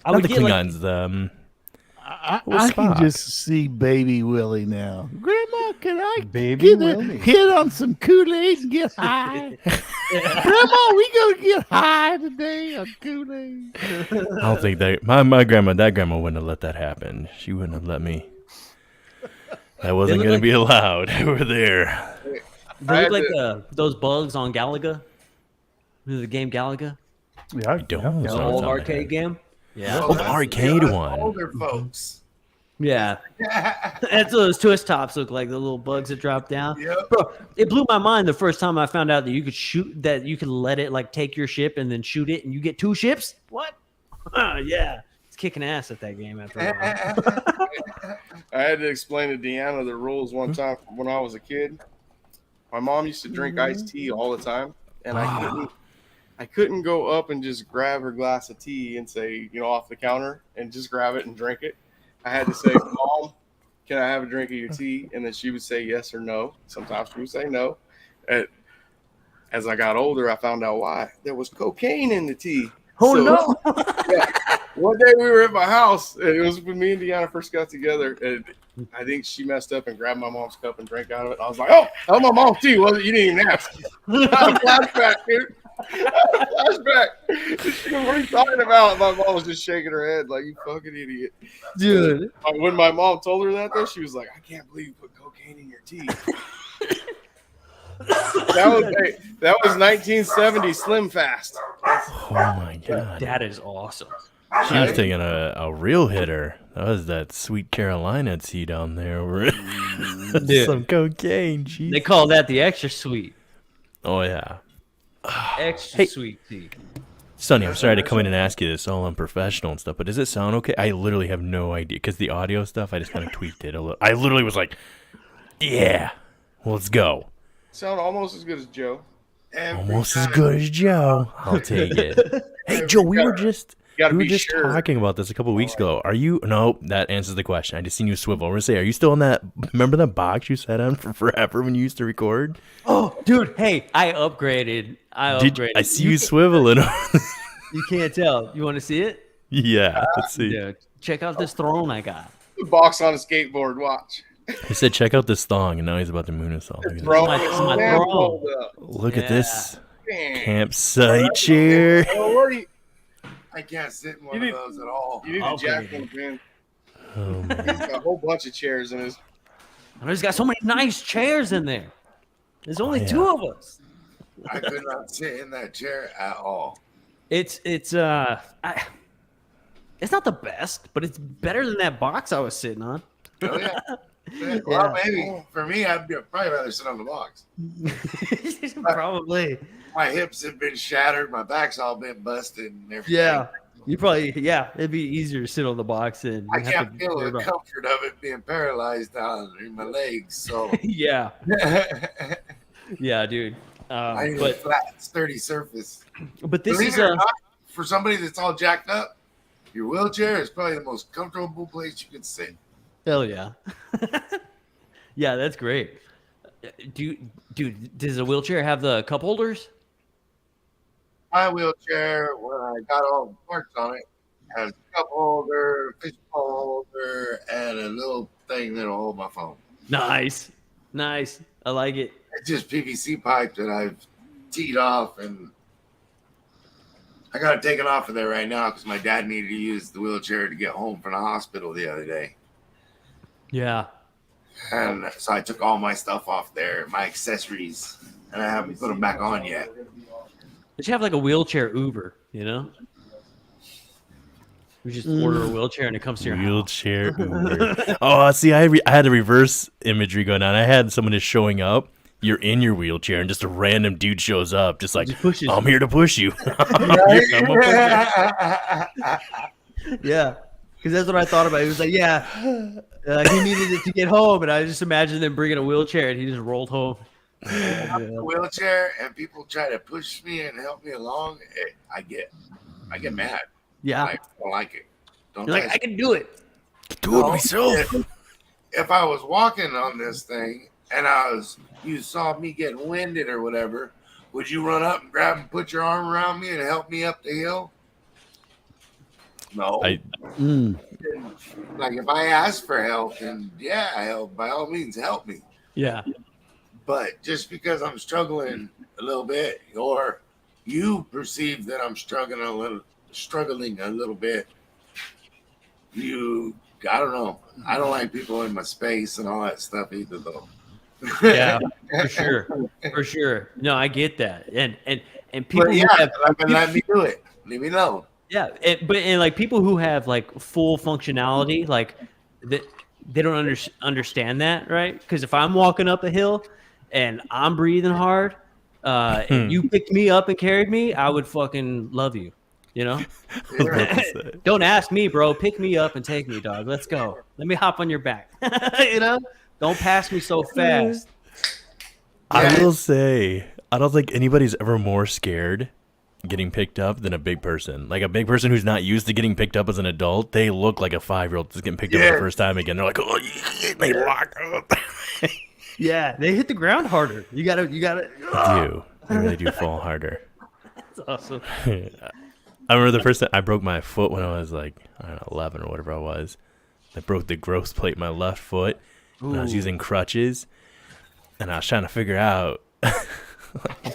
I Not would the get, like- Klingons. I Well, can Spock. just see Baby Willie now. Grandma, can I Baby get Willie. a hit on some Kool-Aid and get high? Grandma, we gonna get high today on Kool-Aid. I don't think that my grandma, that grandma wouldn't have let that happen. She wouldn't have let me. That wasn't look going like- to be allowed over there. They I look like had those bugs on Galaga. Remember the game Galaga? Yeah, don't. yeah. So- The off old the top of my arcade head. game. Yeah. Oh, the that's arcade us one. Older folks. Yeah. That's what those twist tops look like, the little bugs that drop down. Yep. Bro, it blew my mind the first time I found out that you could you could let it like take your ship and then shoot it and you get 2 ships. What? Yeah. It's kicking ass at that game after a while. I had to explain to Deanna the rules one time when I was a kid. My mom used to drink iced tea all the time, and I I couldn't go up and just grab her glass of tea and say, off the counter and just grab it and drink it. I had to say, Mom, can I have a drink of your tea? And then she would say yes or no. Sometimes she would say no. As I got older, I found out why. There was cocaine in the tea. Oh, no. Yeah. One day we were at my house, and it was when me and Deanna first got together, and I think she messed up and grabbed my mom's cup and drank out of it. I was like, oh, that was my mom's tea, wasn't it? You didn't even ask. Flashback, dude. Flashback. What are you talking about? My mom was just shaking her head like, you fucking idiot. Dude. When my mom told her that, though, she was like, I can't believe you put cocaine in your tea. That was 1970 Slim Fast. Oh my god, That is awesome. she was taking a real hitter. That was that Sweet Carolina tea down there. Dude. Some cocaine. Geez. They call that the extra sweet. Oh yeah. Extra Hey. sweet tea. Sonny, I'm sorry to come in and ask you this, all unprofessional and stuff, but does it sound okay? I literally have no idea, because the audio stuff, I just kind of tweaked it a little. I literally was like, yeah, let's go. Sound almost as good as Joe. Almost as good as Joe. I'll take it. Hey, Joe, we were just talking about this a couple weeks ago. Are you? No, that answers the question. I just seen you swivel. I'm gonna say, are you still on that? Remember that box you sat on for forever when you used to record? Oh, dude, hey, I upgraded. I see you swiveling. You can't tell. You want to see it? Yeah, let's see. Dude, check out this throne I got. The box on a skateboard. Watch. He said, check out this thong, and now he's about to moonsault. Look at Bro, this. It's my throne. Look at this Man. campsite chair. I can't sit in one of those at all. You need to jack one, man. Oh, He's got a whole bunch of chairs in his. There's got so many nice chairs in there. There's only yeah. two of us. I could not sit in that chair at all. It's not the best, but it's better than that box I was sitting on. Oh, yeah. Well, maybe for me, I'd probably rather sit on the box. Probably. My hips have been shattered. My back's all been busted and everything. Yeah. You probably, it'd be easier to sit on the box and I can't feel the comfort of it being paralyzed in my legs. So yeah, dude. I need a flat, sturdy surface. But this Believe is it or not, for somebody that's all jacked up, your wheelchair is probably the most comfortable place you could sit. hell yeah. Yeah, that's great. Dude, does a wheelchair have the cup holders? My wheelchair, when I got all the parts on it, has a cup holder, fish bowl holder, and a little thing that'll hold my phone. Nice. I like it. It's just PVC pipe that I've teed off, and I got it taken off of there right now because my dad needed to use the wheelchair to get home from the hospital the other day. Yeah. And so I took all my stuff off there, my accessories, and I haven't put them back on yet. They should have like a wheelchair Uber, you know? We just order a wheelchair and it comes to your house. Wheelchair Uber. Oh, see, I had a reverse imagery going on. I had someone just showing up. You're in your wheelchair, and just a random dude shows up, just like, I'm here to push you. Yeah, because that's what I thought about. He was like, he needed it to get home, and I just imagined them bringing a wheelchair, and he just rolled home. The wheelchair, and people try to push me and help me along. I get mad. Yeah, I don't like it. You're like, I can do it. Do it myself. If I was walking on this thing and you saw me getting winded or whatever, would you run up and grab and put your arm around me and help me up the hill? No. Like if I ask for help, then help, by all means help me. Yeah. But just because I'm struggling a little bit, or you perceive that I'm struggling a little bit, I don't know. I don't like people in my space and all that stuff either, though. Yeah, for sure. No, I get that, and people. Let me do it. Leave me alone. Yeah, but like people who have like full functionality, like they don't understand that, right? Because if I'm walking up a hill and I'm breathing hard, and you picked me up and carried me, I would fucking love you. You know? Don't ask me, bro. Pick me up and take me, dog. Let's go. Let me hop on your back. You know? Don't pass me so fast. I will say, I don't think anybody's ever more scared getting picked up than a big person. Like a big person who's not used to getting picked up as an adult, they look like a 5-year-old that's getting picked up for the first time again. They're like, oh, they lock up. Yeah, they hit the ground harder. You gotta. They really do fall harder. That's awesome. I remember the first time I broke my foot when I was like, I don't know, 11 or whatever I was. I broke the growth plate in my left foot, and I was using crutches, and I was trying to figure out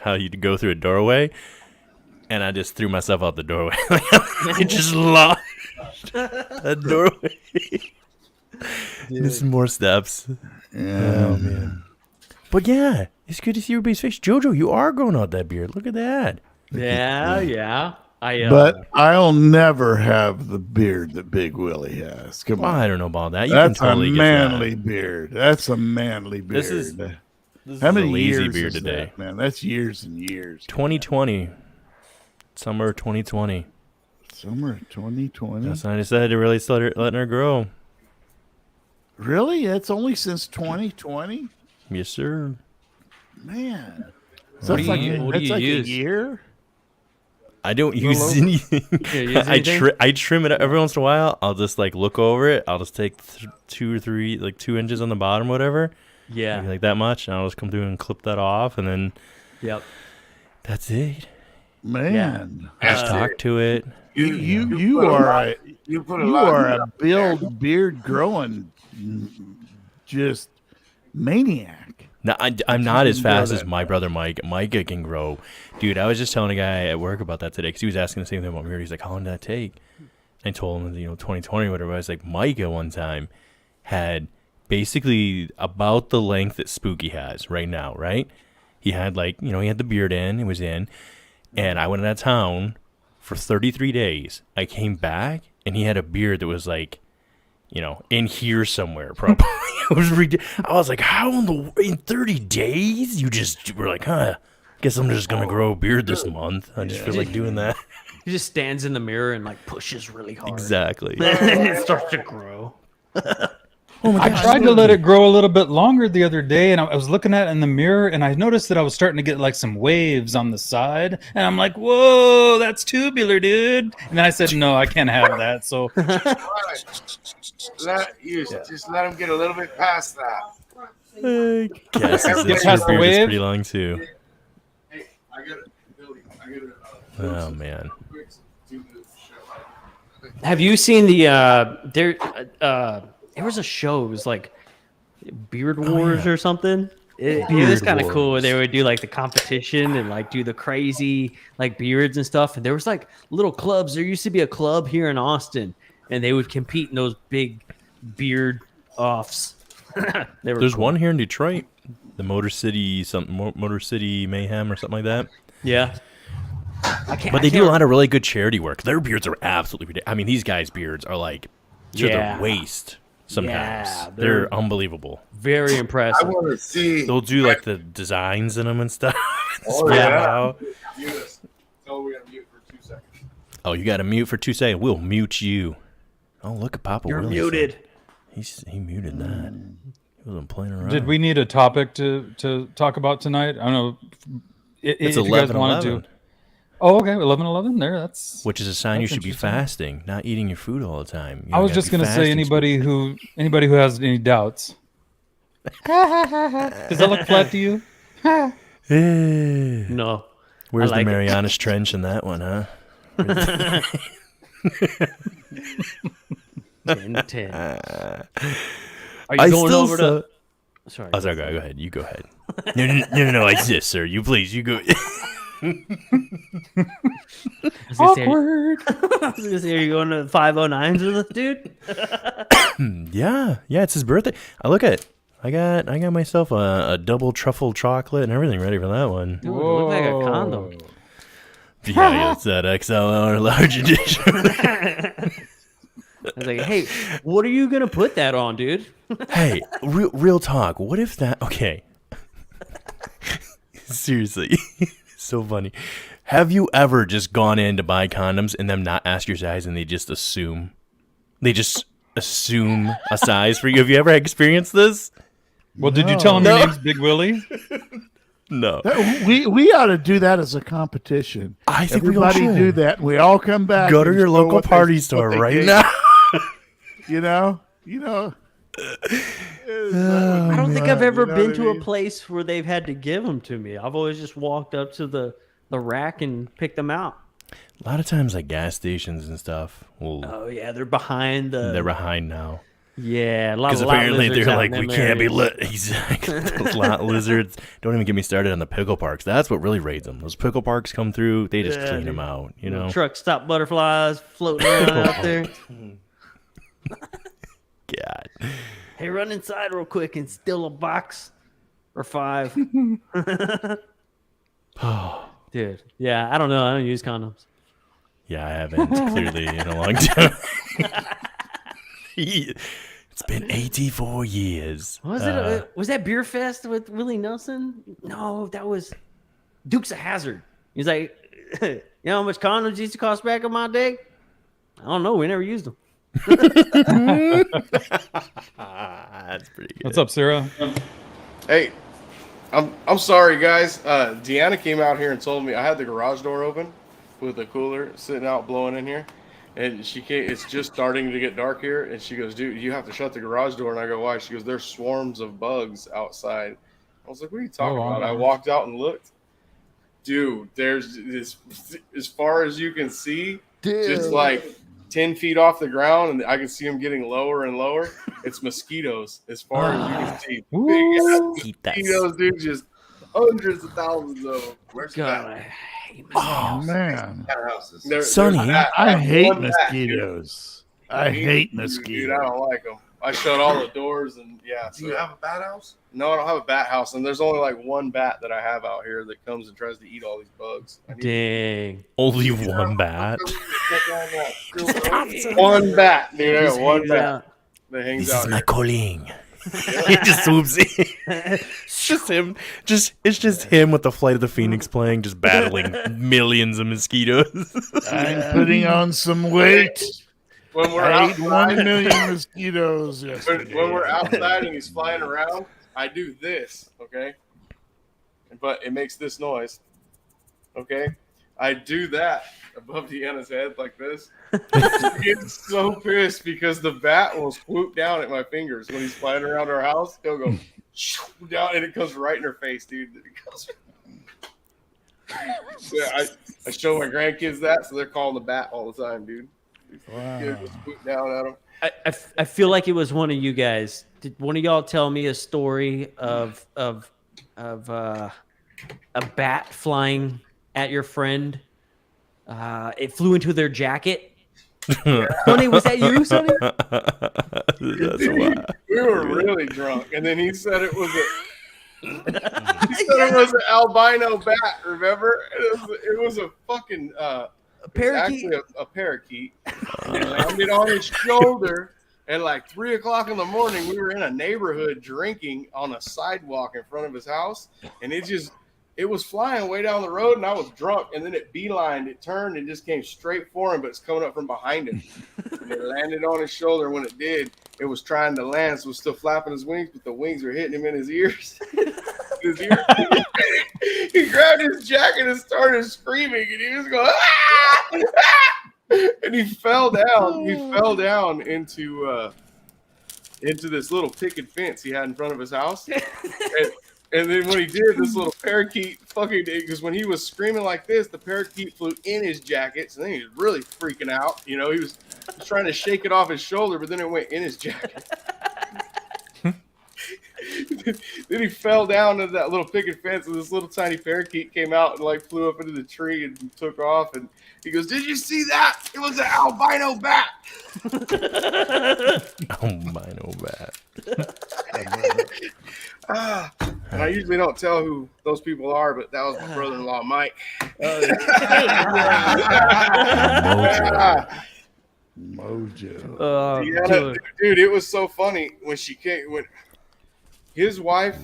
how you go through a doorway, and I just threw myself out the doorway. I just launched a doorway. Just more steps. Yeah. Oh, man. But yeah, it's good to see everybody's face. Jojo, you are growing out that beard. Look at that. Yeah. But I'll never have the beard that Big Willie has. Come Well, on. I don't know about that. You That's can totally a get manly that. beard. That's a manly beard. This is How many a lazy years beard is today. that, man? That's years and years. 2020. Summer 2020. Summer 2020. That's when I decided to really start letting her grow. Really? That's only since 2020? Yes, sir. Man. What So do that's like, you- what do that's you like use? a year? I don't Little use over? anything. use anything? I trim it every once in a while. I'll just like look over it. I'll just take 2 or 3, like 2 inches on the bottom, whatever. Yeah. Maybe like that much. And I'll just come through and clip that off. And then Yep. that's it. Man. I just talk to it. You are a build beard growing just maniac. No, I'm not as can grow fast as that my brother Mike. Micah can grow. Dude, I was just telling a guy at work about that today because he was asking the same thing about beard. He's like, how long did that take? I told him, 2020 or whatever. I was like, Micah one time had basically about the length that Spooky has right now, right? He had he had the beard in, it was in, and I went out of town for 33 days. I came back and he had a beard that was like, in here somewhere, probably. It was I was like, how in 30 days? You just were like, guess I'm just going to grow a beard this month. I just feel like doing that. He just stands in the mirror and pushes really hard. Exactly. And it starts to grow. I tried to let it grow a little bit longer the other day, and I was looking at it in the mirror, and I noticed that I was starting to get some waves on the side, and I'm like, "Whoa, that's tubular, dude!" And then I said, "No, I can't have that." So Just let him get a little bit past that. Cassie's Get past the beard is wave. pretty long too. Hey, I got it, Billy. I got it. Oh man. Have you seen there was a show, it was like Beard Wars or something. It was kind of cool. They would do the competition and do the crazy beards and stuff. And there was little clubs. There used to be a club here in Austin, and they would compete in those big beard offs. There's one here in Detroit, the Motor City Mayhem or something like that. Yeah. But they do a lot of really good charity work. Their beards are absolutely ridiculous. I mean, these guys' beards are to the waist sometimes. Yeah, they're unbelievable. Very I impressive. want to see. They'll do the designs in them and stuff. Oh, Spread yeah. them out. Mute us. Tell we got to mute for 2 seconds. Oh, you got to mute for 2 seconds. We'll mute you. Oh, look at Papa You're Willie. muted. He muted that. He wasn't playing around. did we need a topic to talk about tonight? I don't know. It's if you guys wanted 11:11. to. Oh, okay, 11:11. There, that's. Which is a sign you That's should be interesting. fasting, not eating your food all the time. You I know, was you just gotta gonna be say fasting. anybody who has any doubts. Does that look flat to you? No. Where's I like the it. Marianas Trench in that one, huh? 10-10. Are you I going still over to? Sorry. Oh, sorry, go ahead. You go ahead. No, like this, sir. You please, you go. Awkward. I was gonna say, are you going to 509s with this dude? Yeah, it's his birthday. I look at. I got myself a double truffle chocolate and everything ready for that one. Dude, it looked like a condom. Yeah, it's that XL or large edition. I was like, hey, what are you gonna put that on, dude? Hey, real talk. What if that? Okay. Seriously, so funny. Have you ever just gone in to buy condoms and them not ask your size and they just assume? They just assume a size for you. Have you ever experienced this? Well, did you tell him your name's Big Willie? No. We ought to do that as a competition. I think everybody we all should. do that. We all come back. Go to and your show local what party store they right gave now. You know. I don't think I've ever been to a place. place where they've had to give them to me. I've always just walked up to the rack and picked them out. A lot of times, like gas stations and stuff. Well, Oh yeah, they're behind the. they're behind now. Yeah, a lot Because of apparently lizards they're out like, in we them can't be areas. lit. He's like, those lot lizards. Don't even get me started on the pickle parks. That's what really raids them. Those pickle parks come through, they just Yeah, clean dude. them out, you know? Truck stop butterflies floating around out there. God. Hey, run inside real quick and steal a box or 5. Dude, yeah, I don't know. I don't use condoms. Yeah, I haven't clearly in a long time. It's been 84 years. Was that Beer Fest with Willie Nelson? No, that was Dukes of Hazzard. He's like, you know how much condoms used to cost back in my day? I don't know. We never used them. That's pretty good. What's up, Sarah? Hey, I'm sorry, guys. Deanna came out here and told me I had the garage door open with the cooler sitting out blowing in here, and she came. It's just starting to get dark here, and she goes, "Dude, you have to shut the garage door." And I go, "Why?" She goes, "There's swarms of bugs outside." I was like, "What are you talking about?" I walked out and looked. Dude, there's this as far as you can see, just like 10 feet off the ground, and I can see them getting lower and lower. It's mosquitoes as far as you can see. Big ass Eat that. mosquitoes, dude, just hundreds of thousands of them. Where's God, that? I hate Oh man, Houses. Sonny, I hate mosquitoes. I hate Dude, I mosquitoes. don't like them. I shut all the doors and yeah. Do you have a bat house? No, I don't have a bat house, and there's only like one bat that I have out here that comes and tries to eat all these bugs. I need dang. only one bat. one bat, dude. I got Just one hangs bat out. that hangs This out is my here. calling. He just swoops in. It's just him. It's just him with the Flight of the Phoenix playing, just battling millions of mosquitoes. I'm putting on some weight. When we're I ate 1 outside, million mosquitoes yesterday. when we're outside and he's flying around, I do this, okay? But it makes this noise, okay? I do that above Deanna's head like this. She gets so pissed because the bat will swoop down at my fingers when he's flying around our house. He'll go down and it comes right in her face, dude. It goes. Yeah, I show my grandkids that, so they're calling the bat all the time, dude. Wow. It will swoop down at them. I feel like it was one of you guys. Did one of y'all tell me a story of a bat flying at your friend? It flew into their jacket. Sonny, was that you, Sonny? That's wild. We were really drunk, and then he said it was an albino bat. Remember? It was a fucking Parakeet. Actually, a parakeet. It landed on his shoulder at like 3 o'clock in the morning. We were in a neighborhood drinking on a sidewalk in front of his house, and it was flying way down the road, and I was drunk, and then it beelined, it turned and just came straight for him, but it's coming up from behind him. And it landed on his shoulder. When it did, it was trying to land, so it was still flapping his wings, but the wings were hitting him in his ears. He grabbed his jacket and started screaming, and he was going, ah! And he fell down. He fell down into this little picket fence he had in front of his house. And then when he did, this little parakeet because when he was screaming like this, the parakeet flew in his jacket. So then he was really freaking out. You know, he was trying to shake it off his shoulder, but then it went in his jacket. Then he fell down into that little picket fence, and this little tiny parakeet came out and like flew up into the tree and took off. And he goes, "Did you see that? It was an albino bat." Albino bat. And I usually don't tell who those people are, but that was my brother-in-law, Mike. Mojo. Yeah, dude, it was so funny when she came. When his wife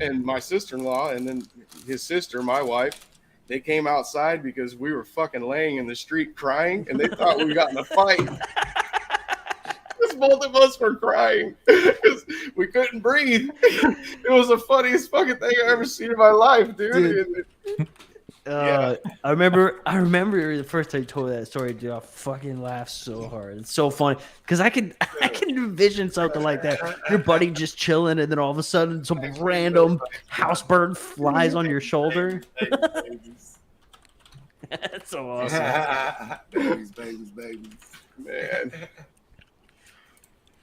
and my sister-in-law, and then his sister, my wife, they came outside because we were fucking laying in the street crying, and they thought we got in a fight. Because both of us were crying because we couldn't breathe. It was the funniest fucking thing I've ever seen in my life, dude. I remember the first time you told that story, dude. I fucking laughed so hard. It's so funny because I can envision something like that. Your buddy just chilling, and then all of a sudden, some random house bird flies on your shoulder. That's so awesome. babies. Man.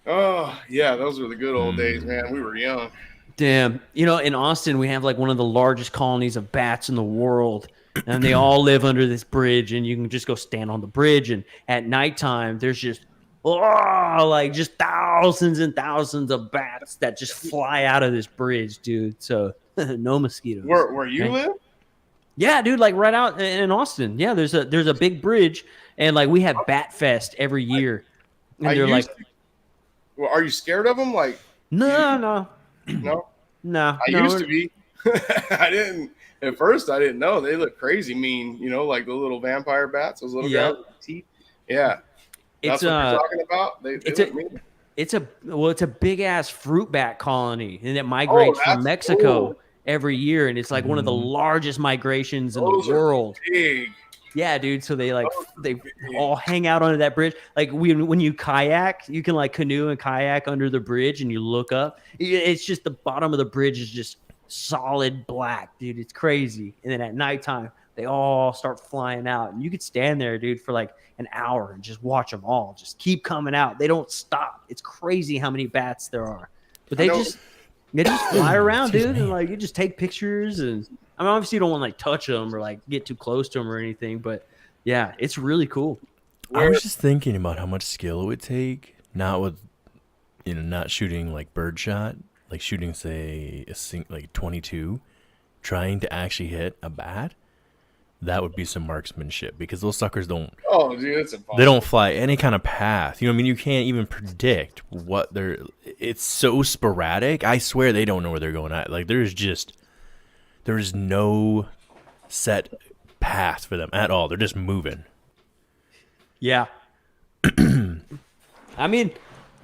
Oh yeah, those were the good old days, man. We were young. Damn. You know, in Austin, we have like one of the largest colonies of bats in the world. And they all live under this bridge. And you can just go stand on the bridge. And at nighttime, there's just, just thousands and thousands of bats that just fly out of this bridge, dude. So no mosquitoes. Where you live? Yeah, dude, like right out in Austin. Yeah, there's a big bridge. And like we have Bat Fest every year. And they're like, well, are you scared of them? Like, no. I used to be. I didn't at first. I didn't know they look crazy mean. You know, like the little vampire bats, those little guys with teeth. Yeah, that's what you're talking about. They look mean. It's a big ass fruit bat colony, and it migrates from Mexico every year, and it's like one of the largest migrations in the world. Big. Yeah, dude. So they all hang out under that bridge. Like when you kayak, you can like canoe and kayak under the bridge, and you look up. It's just the bottom of the bridge is just solid black, dude. It's crazy. And then at nighttime, they all start flying out, and you could stand there, dude, for like an hour and just watch them all just keep coming out. They don't stop. It's crazy how many bats there are, but they just fly around, dude, and like you just take pictures and. I mean, obviously, you don't want to like touch them or like get too close to them or anything, but yeah, it's really cool. I was just thinking about how much skill it would take, not shooting like birdshot, like shooting say like 22, trying to actually hit a bat. That would be some marksmanship because those suckers don't. Oh, dude, it's impossible. They don't fly any kind of path. You know what I mean? You can't even predict what they're. It's so sporadic. I swear they don't know where they're going at. Like there is no set path for them at all. They're just moving. Yeah. I mean,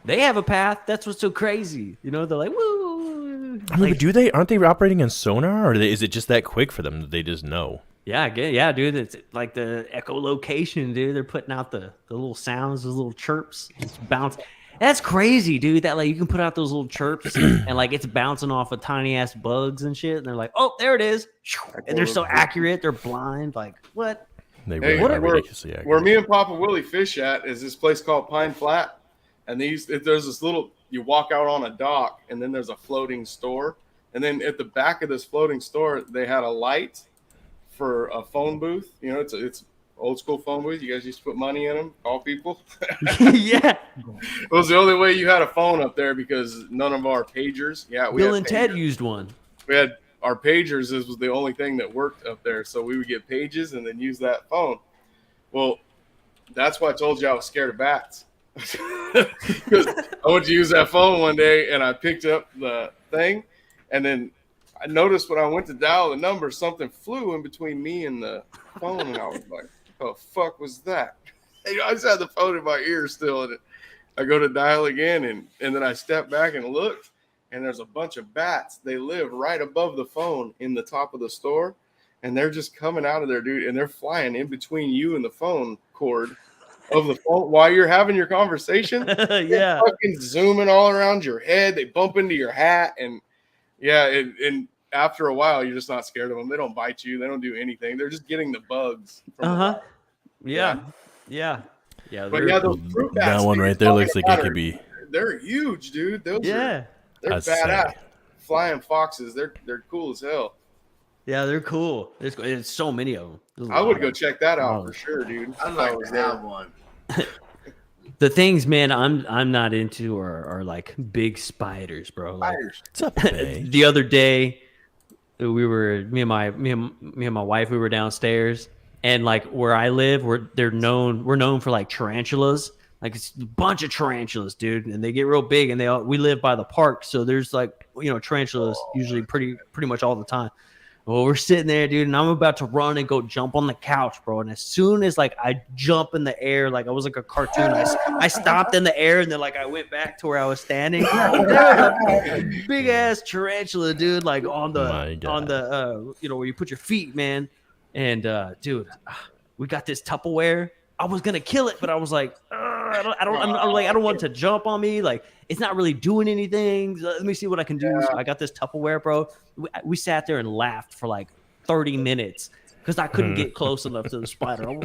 they have a path. That's what's so crazy. You know, they're like, woo. I mean, but aren't they operating in sonar, or is it just that quick for them that they just know? Yeah, dude. It's like the echolocation, dude. They're putting out the little sounds, those little chirps. It's bounce. That's crazy, dude. That like you can put out those little chirps and like it's bouncing off of tiny ass bugs and shit. And they're like, oh, there it is. And they're so accurate. They're blind. Like what? They really are ridiculously accurate. Where me and Papa Willie fish at is this place called Pine Flat, and there's this little. You walk out on a dock, and then there's a floating store, and then at the back of this floating store, they had a light for a phone booth. You know, it's old school phone booth. You guys used to put money in them, call people. Yeah. It was the only way you had a phone up there because none of our pagers. Yeah, Bill and Ted used one. We had our pagers. This was the only thing that worked up there. So we would get pages and then use that phone. Well, that's why I told you I was scared of bats. Because I went to use that phone one day and I picked up the thing. And then I noticed when I went to dial the number, something flew in between me and the phone. And I was like, the fuck was that? I just had the phone in my ear still, and I go to dial again, and then I step back and look, and there's a bunch of bats. They live right above the phone in the top of the store, and they're just coming out of there, dude, and they're flying in between you and the phone cord of the phone while you're having your conversation. Yeah, they're fucking zooming all around your head. They bump into your hat, and yeah, and after a while, you're just not scared of them. They don't bite you. They don't do anything. They're just getting the bugs. Yeah. But yeah, those fruit bats. That one right there looks like it could be. They're huge, dude. They're I'd badass. say. Flying foxes. They're cool as hell. Yeah, they're cool. There's so many of them. I would go check that out for sure, dude. I'd like to have one. The things, man, I'm not into are like big spiders, bro. Like, What's up, Bay? the other day, me and my wife, we were downstairs, and like where I live, we're known for like tarantulas. Like it's a bunch of tarantulas, dude, and they get real big. And we live by the park, so there's like tarantulas usually pretty much all the time. Well, we're sitting there, dude, and I'm about to run and go jump on the couch, bro. And as soon as like I jump in the air, like I was like a cartoon, I stopped in the air and then like I went back to where I was standing. Big ass tarantula, dude, like on the you know, where you put your feet, man. And dude, we got this Tupperware. I was gonna kill it, but I was like, I don't want it to jump on me. Like it's not really doing anything. Let me see what I can do. So I got this Tupperware, bro. We sat there and laughed for like 30 minutes because I couldn't get close enough to the spider. I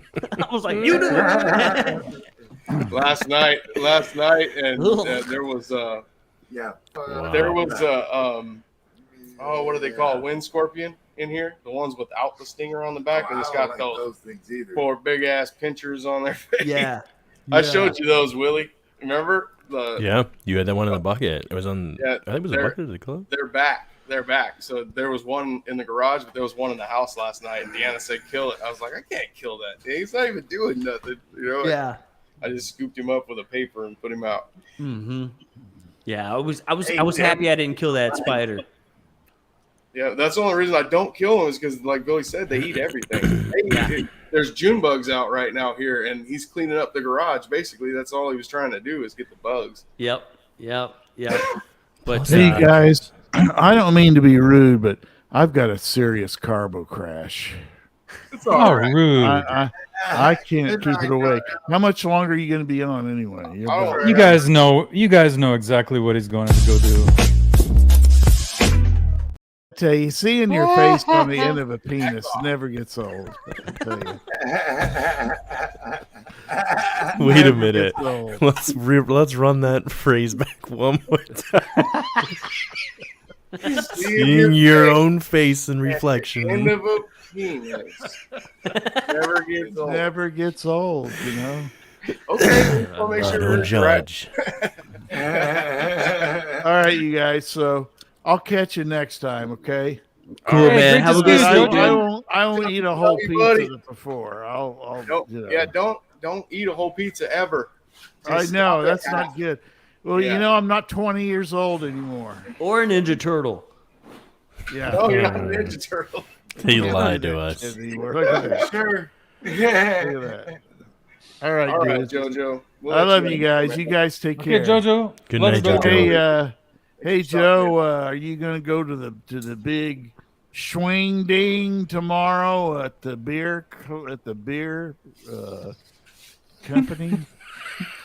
was like, you do it. last night, and there was there was what do they call wind scorpion in here? The ones without the stinger on the back, and it's got those things either. 4 big ass pinchers on their face. Yeah. I showed you those, Willie. Remember? Yeah, you had that one in the bucket. It was on. Yeah, I think it was a bucket of the club. They're back. So there was one in the garage, but there was one in the house last night. And Deanna said, "Kill it." I was like, "I can't kill that thing. He's not even doing nothing." You know? Yeah. I just scooped him up with a paper and put him out. Mm-hmm. Yeah, I was happy I didn't kill that spider. Yeah, that's the only reason I don't kill them is because, like Billy said, they eat everything. There's June bugs out right now here, and he's cleaning up the garage. Basically, that's all he was trying to do is get the bugs. Yep. But Hey guys, I don't mean to be rude, but I've got a serious carbo crash. It's all right. Rude. I can't keep it awake. How much longer are you going to be on anyway? You guys know exactly what he's going to go do. Tell you, seeing your face on the end of a penis never gets old. I tell you. Wait a minute. Let's run that phrase back one more time. Seeing your own face in reflection. End of a penis. Never gets old, you know. Okay, I'll make sure Don't judge. All right, you guys. So I'll catch you next time, okay? Cool, man. Have a good night. I won't eat a whole pizza before. Don't eat a whole pizza ever. I know that's not good. Well, you know, I'm not 20 years old anymore. Or a Ninja Turtle. Yeah. No, you're not a Ninja Turtle. He lied to us. Look at that. Sure. Look at that. All right, dude. Jojo. I love you guys. You guys take care. Okay, Jojo. Good Let's night, go. Jojo. Hey, Joe. Are you gonna go to the big swing ding tomorrow at the beer company? The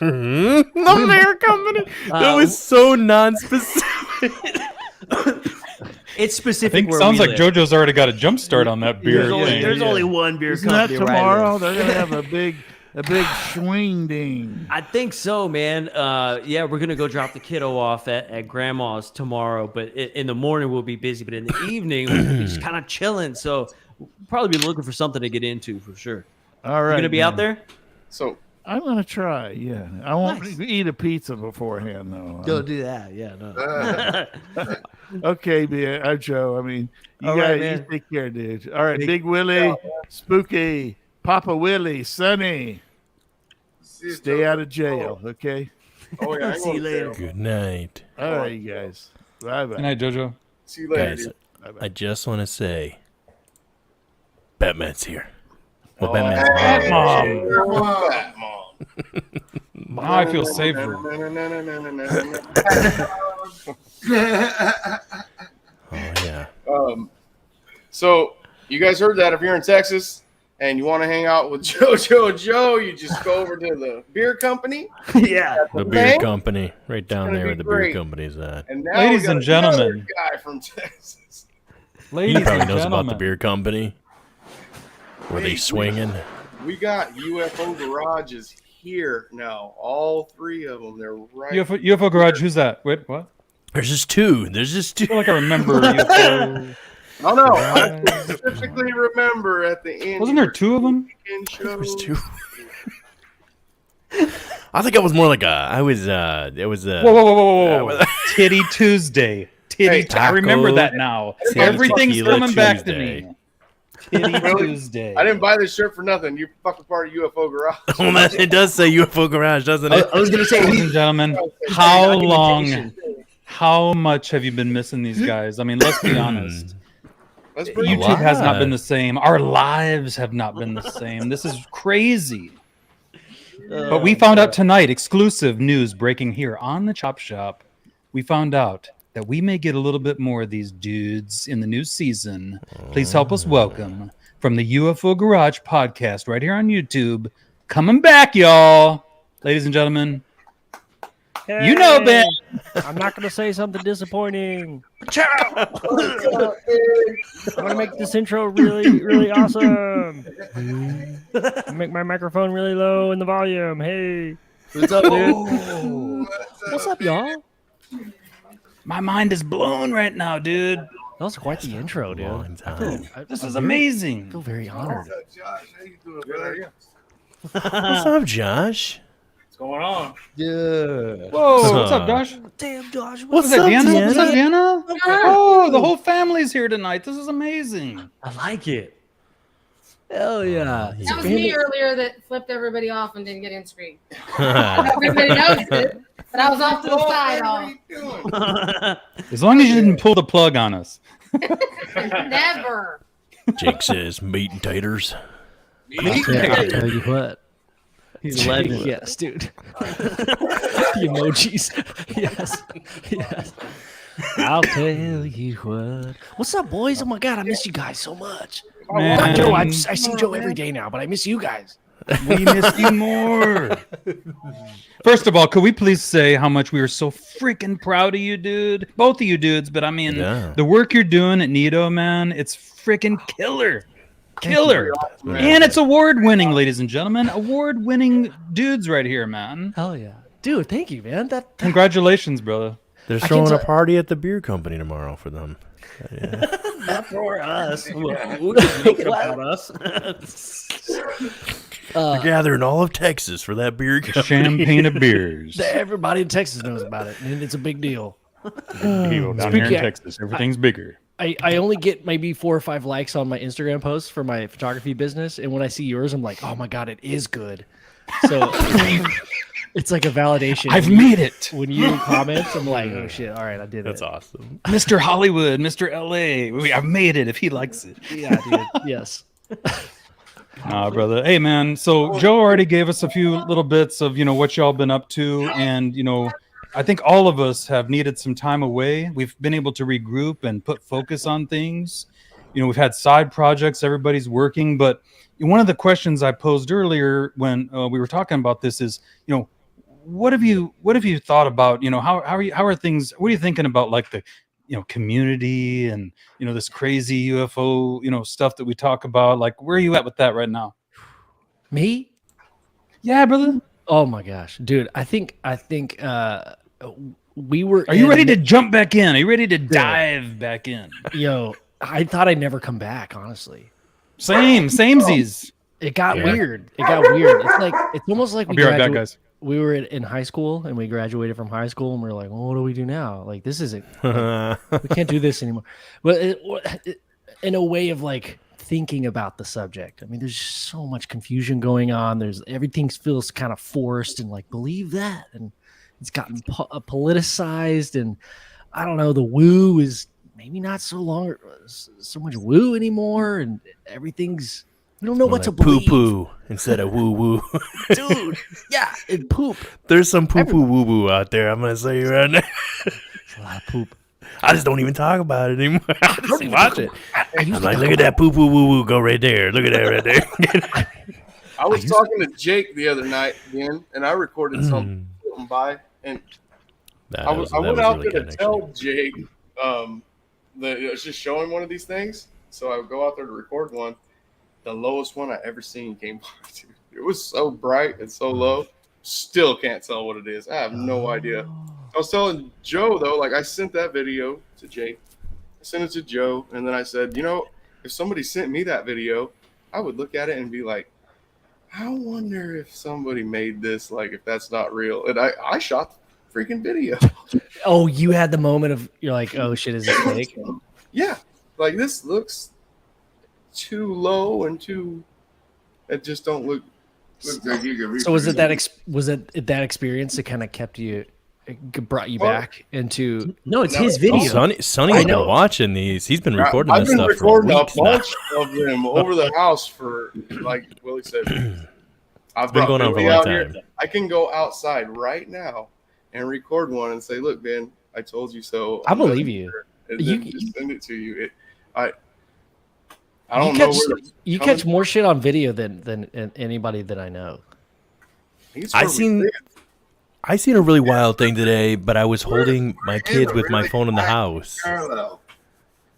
beer company. That was so non-specific. It's I specific. think where sounds we like live. Jojo's already got a jump start on that beer. There's only one beer Isn't that company. where I live. tomorrow? They're gonna have a big swing ding. I think so, man. Yeah, we're gonna go drop the kiddo off at grandma's tomorrow, but in the morning we'll be busy. But in the evening we'll be just kind of chilling. So we'll probably be looking for something to get into for sure. All right, You gonna be out there? So I'm gonna try. Yeah, I won't eat a pizza beforehand though. Go do that. Yeah, no. Okay, Joe. I mean, you All guys, right, man. you take care, dude. All right, Big Willie, Spooky, Papa Willie, Sonny, stay out of jail, okay? Oh yeah, See you later. Good night. All right, you guys. Bye Good bye. night, Jojo. See you later. Guys, dude. I just want to say Batman's here. Well, Oh, Batman's hey, Mom. Fat Mom. Now I feel safer. Oh, yeah. So you guys heard that if you're in Texas and you want to hang out with Jojo Joe, you just go over to the beer company. Yeah. The beer Bank? company. Right down gonna there be where the great. beer company's at. And now Ladies we got and gentlemen. another guy from Texas. He Ladies probably and knows about the gentlemen. beer company. Were they swinging? We got UFO garages here now. All 3 of them. They're right. UFO Garage, who's that? Wait, what? There's just 2. I feel like I remember UFO. Oh no! I specifically remember at the end. Wasn't there 2 of them? There's 2. I think I was more like it was Whoa. Titty Tuesday. Hey, I remember Taco that now. Titty Everything's Tequila coming back to Tuesday. me. Titty Tuesday. I didn't buy this shirt for nothing. You're fucking part of UFO Garage. Oh, man, it does say UFO Garage, doesn't it? I was gonna say Ladies and gentlemen, how much have you been missing these guys? I mean, let's be honest. Let's bring it YouTube has not been Alive. the same. Our lives have not been the same. This is crazy. But we found out tonight, exclusive news breaking here on the Chop Shop. We found out that we may get a little bit more of these dudes in the new season. Please help us welcome from the UFO Garage podcast right here on YouTube. Coming back, y'all. Ladies and gentlemen, you know Ben. I'm not going to say something disappointing. I'm going to make this intro really, really awesome. Make my microphone really low in the volume. Hey. What's up, dude? What's up, y'all? My mind is blown right now, dude. That was quite the intro, dude. Long time. This is amazing. I feel very honored. Josh, how you doing, brother? What's up, Josh? Going on. Yeah. Whoa, what's up, Josh? Damn, Josh. What's that, Deanna? What's up, Deanna? Oh, the whole family's here tonight. This is amazing. I like it. Hell yeah. That was me earlier that flipped everybody off and didn't get in screen. Everybody knows it, but I was off to the side. As long as you didn't pull the plug on us. Never. Jake says meat and taters. I'll tell you what. He's a legend. Yes, dude. The emojis. Yes. Yes. I'll tell you what. What's up, boys? Oh my God, I miss you guys so much. Man, Joe, I see Joe every day now, but I miss you guys. we miss you more. First of all, could we please say how much we are so freaking proud of you, dude? Both of you dudes, but I mean, Yeah. the work you're doing at Nito, man, it's freaking killer. Killer. And it's award-winning, ladies and gentlemen. Award-winning dudes right here, man. Hell yeah. Dude, thank you, man. Congratulations, brother. They're I throwing can a party at the beer company tomorrow for them. Not for us. Who could make it about us? They're gathering all of Texas for that beer company. Champagne of beers. Everybody in Texas knows about it, and it's a big deal. Down here in Speaking- Texas, everything's bigger. I only get maybe 4 or 5 likes on my Instagram posts for my photography business, and when I see yours, I'm like, oh my God, it is good. So it's like a validation. I've made it. When you comment, I'm like, oh shit, all right, I did That's it. awesome. Mr. Hollywood, Mr. LA. I've made it if he likes it. Yeah, dude. Yes. Nah, brother. Hey, man. So Joe already gave us a few little bits of, what y'all been up to. And, I think all of us have needed some time away. We've been able to regroup and put focus on things. We've had side projects. Everybody's working. But one of the questions I posed earlier when we were talking about this is, what have you thought about, how are things, what are you thinking about like the, community and, this crazy UFO, stuff that we talk about? Like, where are you at with that right now? Me? Yeah, brother. Oh my gosh, dude. I think we were. Are you ready to jump back in? Are you ready to dive back in? Yo, I thought I'd never come back, honestly. Samesies. It got weird. It's almost like I'll be right back, guys. We were in high school and we graduated from high school and we are like, well, what do we do now? Like, this isn't, we can't do this anymore. But in a way of like thinking about the subject. I mean, there's so much confusion going on. Everything feels kind of forced and like, believe that. And it's gotten politicized, and I don't know, the woo is maybe not so much woo anymore. And everything's, we don't know what to believe. Poo-poo instead of woo-woo. Dude, yeah, and poop. There's some poo-poo woo-woo out there, I'm going to say right now. A lot of poop. I just don't even talk about it anymore. I just watch it. I'm I'm like, look at that poo-poo woo-woo go right there. Look at that right there. I was talking to Jake the other night again, and I recorded something by, and I went out there to tell Jake that it's just showing one of these things. So I would go out there to record one. The lowest one I ever seen came by. Dude. It was so bright and so low. Still can't tell what it is. I have no idea. I was telling Joe though, like I sent that video to Jake. I sent it to Joe, and then I said, if somebody sent me that video, I would look at it and be like, I wonder if somebody made this, like if that's not real. And I shot the freaking video. Oh, you had the moment of, you're like, oh shit, is it fake? Yeah. Like this looks too low and it just don't look like you can So was it that experience that kind of kept you brought you back into? No, it's his video. Sonny's been watching these. He's been recording I've this been stuff for recording weeks a now. bunch of them over the house for, like Willie said, I've been brought going on for a Billy long out here. time. I can go outside right now and record one and say, "Look, Ben, I told you so." I believe you. And You- then just send it to you. I don't know where You catch more shit on video than anybody that I know. I seen a really wild thing today, but I was holding my kids with my phone in the house. Parallel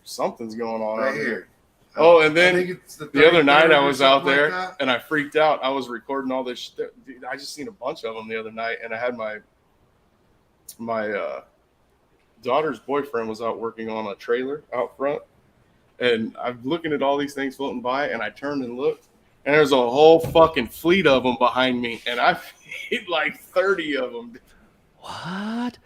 Something's going on right out here. here. Oh, and I then think it's the other night 33rd I or was out something there like that. and I freaked out. I was recording all this shit. Dude, I just seen a bunch of them the other night, and I had my daughter's boyfriend was out working on a trailer out front, and I'm looking at all these things floating by, and I turned and looked, and there's a whole fucking fleet of them behind me, and I feed like 30 of them. What?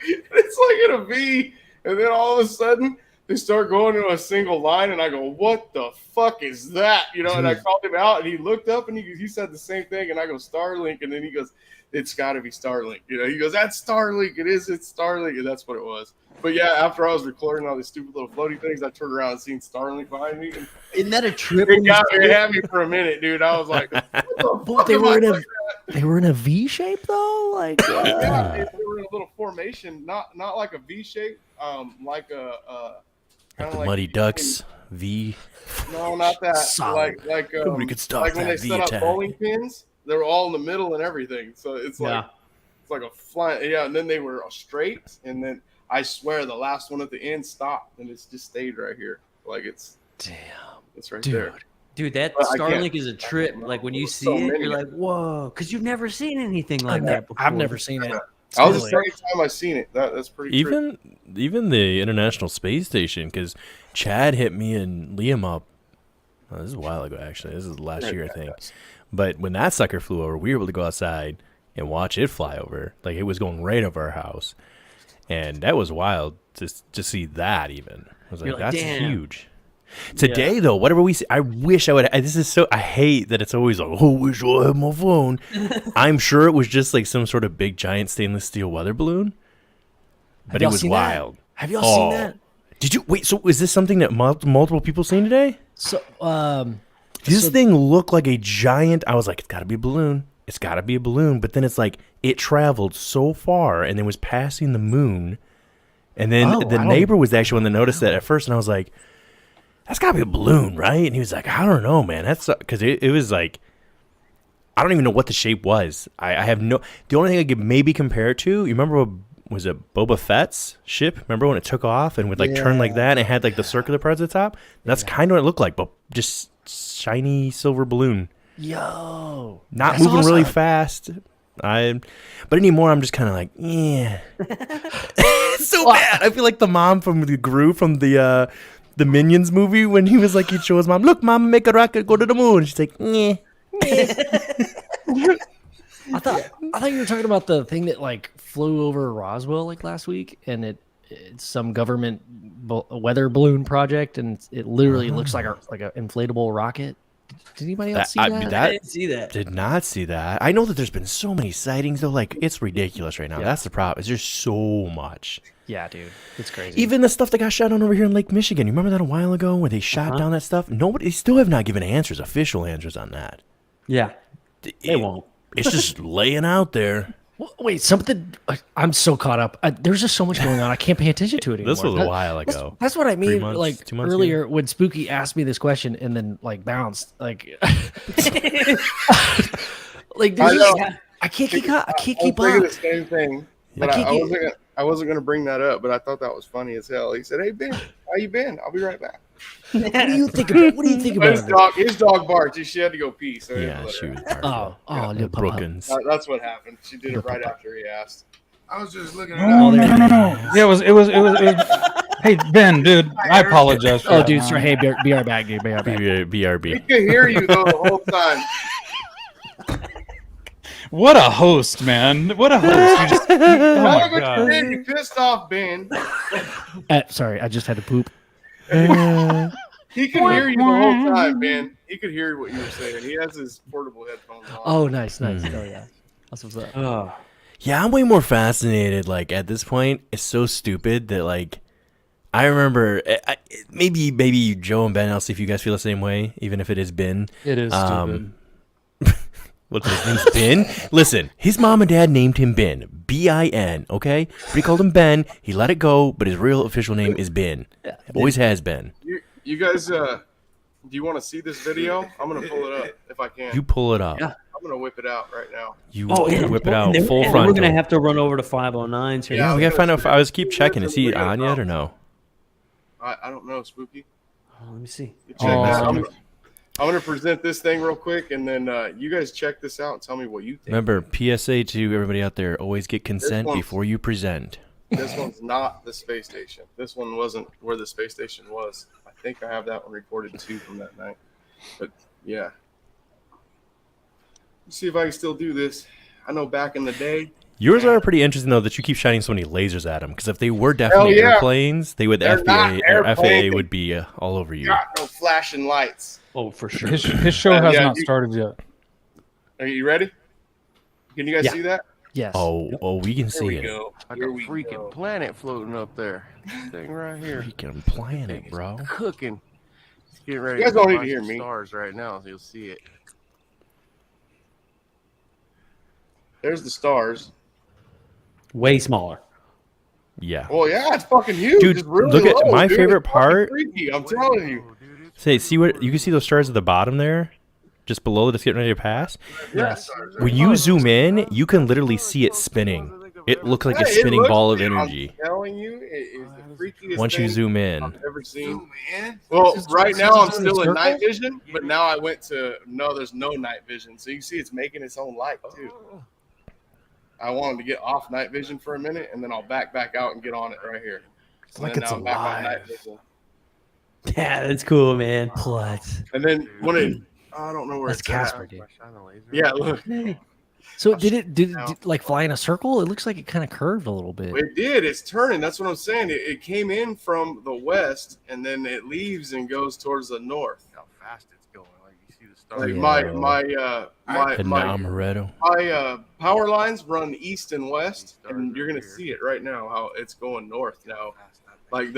It's like in a V, and then all of a sudden they start going into a single line, and I go, "What the fuck is that?" You know, and I called him out, and he looked up, and he said the same thing, and I go, "Starlink," and then he goes, "It's got to be Starlink." You know, he goes, "That's Starlink. It's Starlink," and that's what it was. But yeah, after I was recording all these stupid little floaty things, I turned around and seen Starlink behind me. And Isn't that a trip? it had me for a minute, dude. I was like, "What the But fuck they am were I in a looking at?" they were in a V shape though. Like Yeah, they were in a little formation, not like a V shape, like a kind of like Muddy Ducks V. No, not that. Solid. Like Nobody could stop like when they that V set up attack. bowling pins, they were all in the middle and everything. So it's like it's like a flying. Yeah, and then they were straight, and then I swear the last one at the end stopped, and it's just stayed right here. Like it's right dude. there. Dude, that But I can't- Starlink is a trip. Like when you There's see so it, many. you're like, whoa, because you've never seen anything like that before. I've never seen it. That was the Really? second time I seen it. That's pretty. true. Even the International Space Station, because Chad hit me and Liam up. Oh, this is a while ago, actually. This is last year, I think. But when that sucker flew over, we were able to go outside and watch it fly over. Like it was going right over our house, and that was wild to see that. Even I was like, You're like, that's damn. huge. Today, though, whatever we see, I wish I would. This is so. I hate that it's always like, oh, wish I had my phone. I'm sure it was just like some sort of big, giant stainless steel weather balloon, but it was wild. Have y'all seen that? Did you wait? So is this something that multiple people seen today? So This thing looked like a giant. I was like, it's got to be a balloon. It's got to be a balloon. But then it's like it traveled so far and then was passing the moon, and then the neighbor was actually one that noticed that at first, and I was like, that's got to be a balloon, right? And he was like, I don't know, man. That's because it was like, I don't even know what the shape was. I have no. The only thing I could maybe compare it to, you remember what was it, Boba Fett's ship? Remember when it took off and would like turn like that and it had like the circular parts at the top? That's kind of what it looked like, but just shiny silver balloon. Yo, Not that's moving really awesome. fast. But anymore, I'm just kind of like, yeah. It's so bad. I feel like the mom from the Gru from the Minions movie when he was like, he'd show his mom, look, mom, make a rocket go to the moon. She's like, yeah. I thought you were talking about the thing that like flew over Roswell like last week, and it's some government weather balloon project, and it literally looks like a inflatable rocket. Did anybody else see that? I didn't see that. Did not see that. I know that there's been so many sightings though. Like it's ridiculous right now. Yeah. That's the problem. It's just so much. Yeah, dude, it's crazy. Even the stuff that got shot on over here in Lake Michigan. You remember that a while ago where they shot down that stuff? Nobody. They still have not given answers, official answers on that. Yeah, they won't. It's just laying out there. Wait, something. I'm so caught up. There's just so much going on. I can't pay attention to it anymore. This was a while ago. That's what I mean. 3 months, Like 2 months earlier when Spooky asked me this question and then like bounced. Like, like I know. I can't keep up. I can't keep I was thinking up. the same thing, but I can't I wasn't gonna bring that up, but I thought that was funny as hell. He said, "Hey Ben, how you been? I'll be right back." What do you think about? What do you think But about his dog barked. She had to go pee, so Yeah, she was. Oh, little papa. Brookins. That's what happened. She did it right after he asked. I was just looking at No. Yeah, it was. Hey Ben, dude, I apologize. For Oh, that, dude, man. sorry. Hey, be right back, dude. Be right back. He BRB. could hear you though the whole time. What a host, man! What a host! You just, oh Oh, my look what you god! did. You pissed off Ben. Sorry, I just had to poop. He could hear you the whole time, Ben. He could hear what you were saying. He has his portable headphones on. Oh, nice. Oh yeah, that's what's up. Oh, Yeah, I'm way more fascinated. Like at this point, it's so stupid that like I remember maybe Joe and Ben. I'll see if you guys feel the same way, even if it is Ben. It is stupid. What's his name's Ben? Listen, his mom and dad named him Ben. B-I-N, okay? But he called him Ben. He let it go, but his real official name is Ben. Always has been. You guys, do you want to see this video? I'm going to pull it up if I can. You pull it up. Yeah. I'm going to whip it out right now. You whip it out And full then frontal. we're gonna have to run over to 509s here. Yeah, we gotta find out. If I was keep checking. Is he on yet or no? I don't know, Spooky. Oh, let me see. Check this. I'm going to present this thing real quick, and then you guys check this out and tell me what you think. Remember, PSA to everybody out there: always get consent before you present. This one's not the space station. This one wasn't where the space station was. I think I have that one recorded too from that night. But yeah. Let's see if I can still do this. I know back in the day. Yours are pretty interesting though that you keep shining so many lasers at them. Because if they were definitely airplanes, they would the FBA or FAA would be all over you. Got no flashing lights. Oh, for sure. His show has not started yet. Are you ready? Can you guys see that? Yes. Oh, we can see it. Go. Like a freaking planet floating up there. This thing right here. Freaking planet, bro. Cooking. It's getting ready. You guys don't need to watch hear the me. Stars right now, so you'll see it. There's the stars. Way smaller. Yeah. Well, yeah, it's fucking huge. Dude, it's really look at low, my dude. favorite It's fucking part. freaky, I'm telling you. See what you can see those stars at the bottom there, just below that's getting ready to pass. Yes. When you zoom in, you can literally see it spinning. It looks like a spinning ball of energy. I'm telling you, it is the freakiest Once you thing zoom in. I've ever seen. Zoom in. Well, right now I'm is still in circle? night vision, but now I went to there's no night vision. So you see it's making its own light too. I wanted to get off night vision for a minute, and then I'll back out and get on it right here. It's like it's now I'm back on night alive. vision. Yeah, that's cool, man. What? And then when it, I don't know where That's it's at. Casper, dude. Yeah, look, So did it like fly in a circle? It looks like it kind of curved a little bit. it did. It's turning. That's what I'm saying. It came in from the west, and then it leaves and goes towards the north. How fast it's going. Like you see the stars. Like heading to Amaretto. my power lines run east and west, and you're gonna see it right now how it's going north now. Like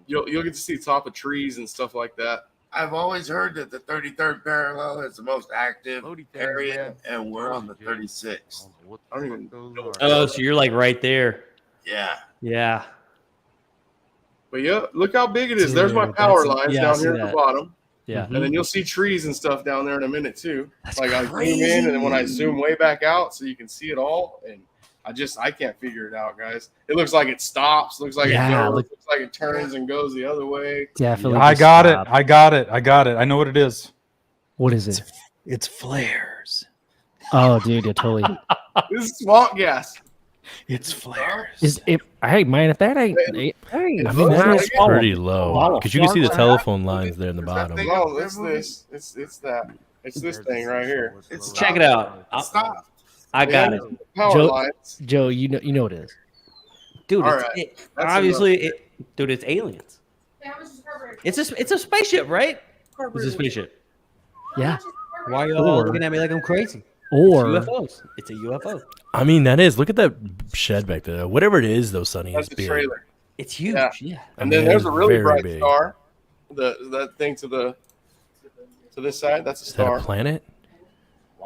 you'll get to see the top of trees and stuff like that. I've always heard that the 33rd parallel is the most active area, and we're on the 36th. I don't even know. Oh, so you're like right there. Yeah. Yeah. But yeah, look how big it is. There's my power that's- lines yeah, I down see here at that. the bottom. Yeah. And then you'll see trees and stuff down there in a minute too. That's like I zoom crazy. in, and then when I zoom way back out so you can see it all, and I can't figure it out, guys. It looks like it stops, looks like it goes, looks like it turns and goes the other way. Definitely. I just got stop. it. I got it. I know what it is. What is it? It's flares. Oh, dude, it totally. This is swamp gas. It's flares. Is it? Hey, man, if that ain't. Hey, I mean, It's that's pretty low because you can see the telephone lines there in the bottom. No, it's this. It's that. It's this thing right here. It's Check it out. Stop. I got it. Power Joe- lines. Joe, you know what it is. Dude, All it's, right. That's obviously, dude, it's aliens. It's a spaceship, right? It's a spaceship. Yeah. Why y'all Or- looking at me like I'm crazy? Or It's UFOs. It's a UFO. I mean, that is. Look at that shed back there. Whatever it is, though, Sonny, That's is the big. trailer. It's huge. Yeah. Yeah. And then there's a really Very bright big. star. That thing to this side, that's a Is that star. a planet?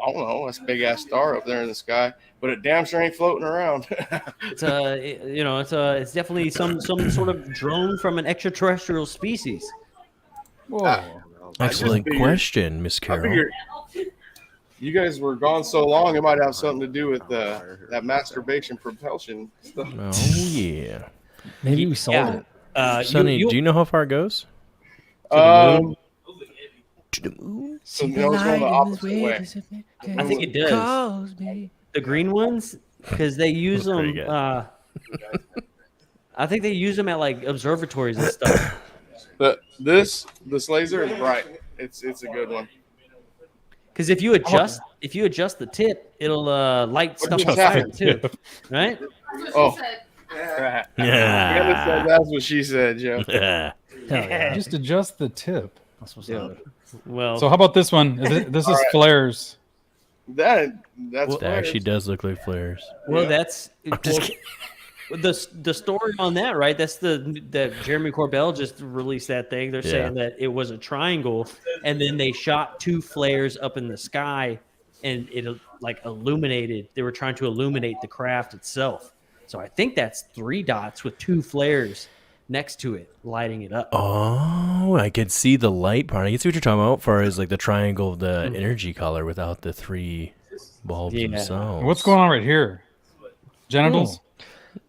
I don't know. That's a big ass star up there in the sky, but it damn sure ain't floating around. It's it's definitely some sort of drone from an extraterrestrial species. Whoa. Excellent figured- question, Miss I Carol. figured you guys were gone so long, it might have something to do with that masturbation propulsion stuff. Oh yeah, maybe we sold it. Sonny, do you know how far it goes? So no, it's going the opposite way. I think it does. The green ones, because they use That's pretty them. good. I think they use them at like observatories and stuff. But this laser is bright. It's a good one. Because if you adjust the tip, it'll light stuff on fire too, right? Oh, Yeah. that's what she said, Joe. Yeah. Hell yeah. Just adjust the tip. That's what's Yeah. up. Well, So how about this one? This is flares. That's That actually does look like flares. Well, Yeah. that's just the story on that, right? That's that Jeremy Corbell just released that thing. They're saying that it was a triangle, and then they shot 2 flares up in the sky, and it like illuminated. They were trying to illuminate the craft itself. So I think that's 3 dots with 2 flares next to it, lighting it up. Oh, I could see the light part. I can see what you're talking about, as far as like the triangle, the energy color without the 3 bulbs themselves. What's going on right here? Genitals?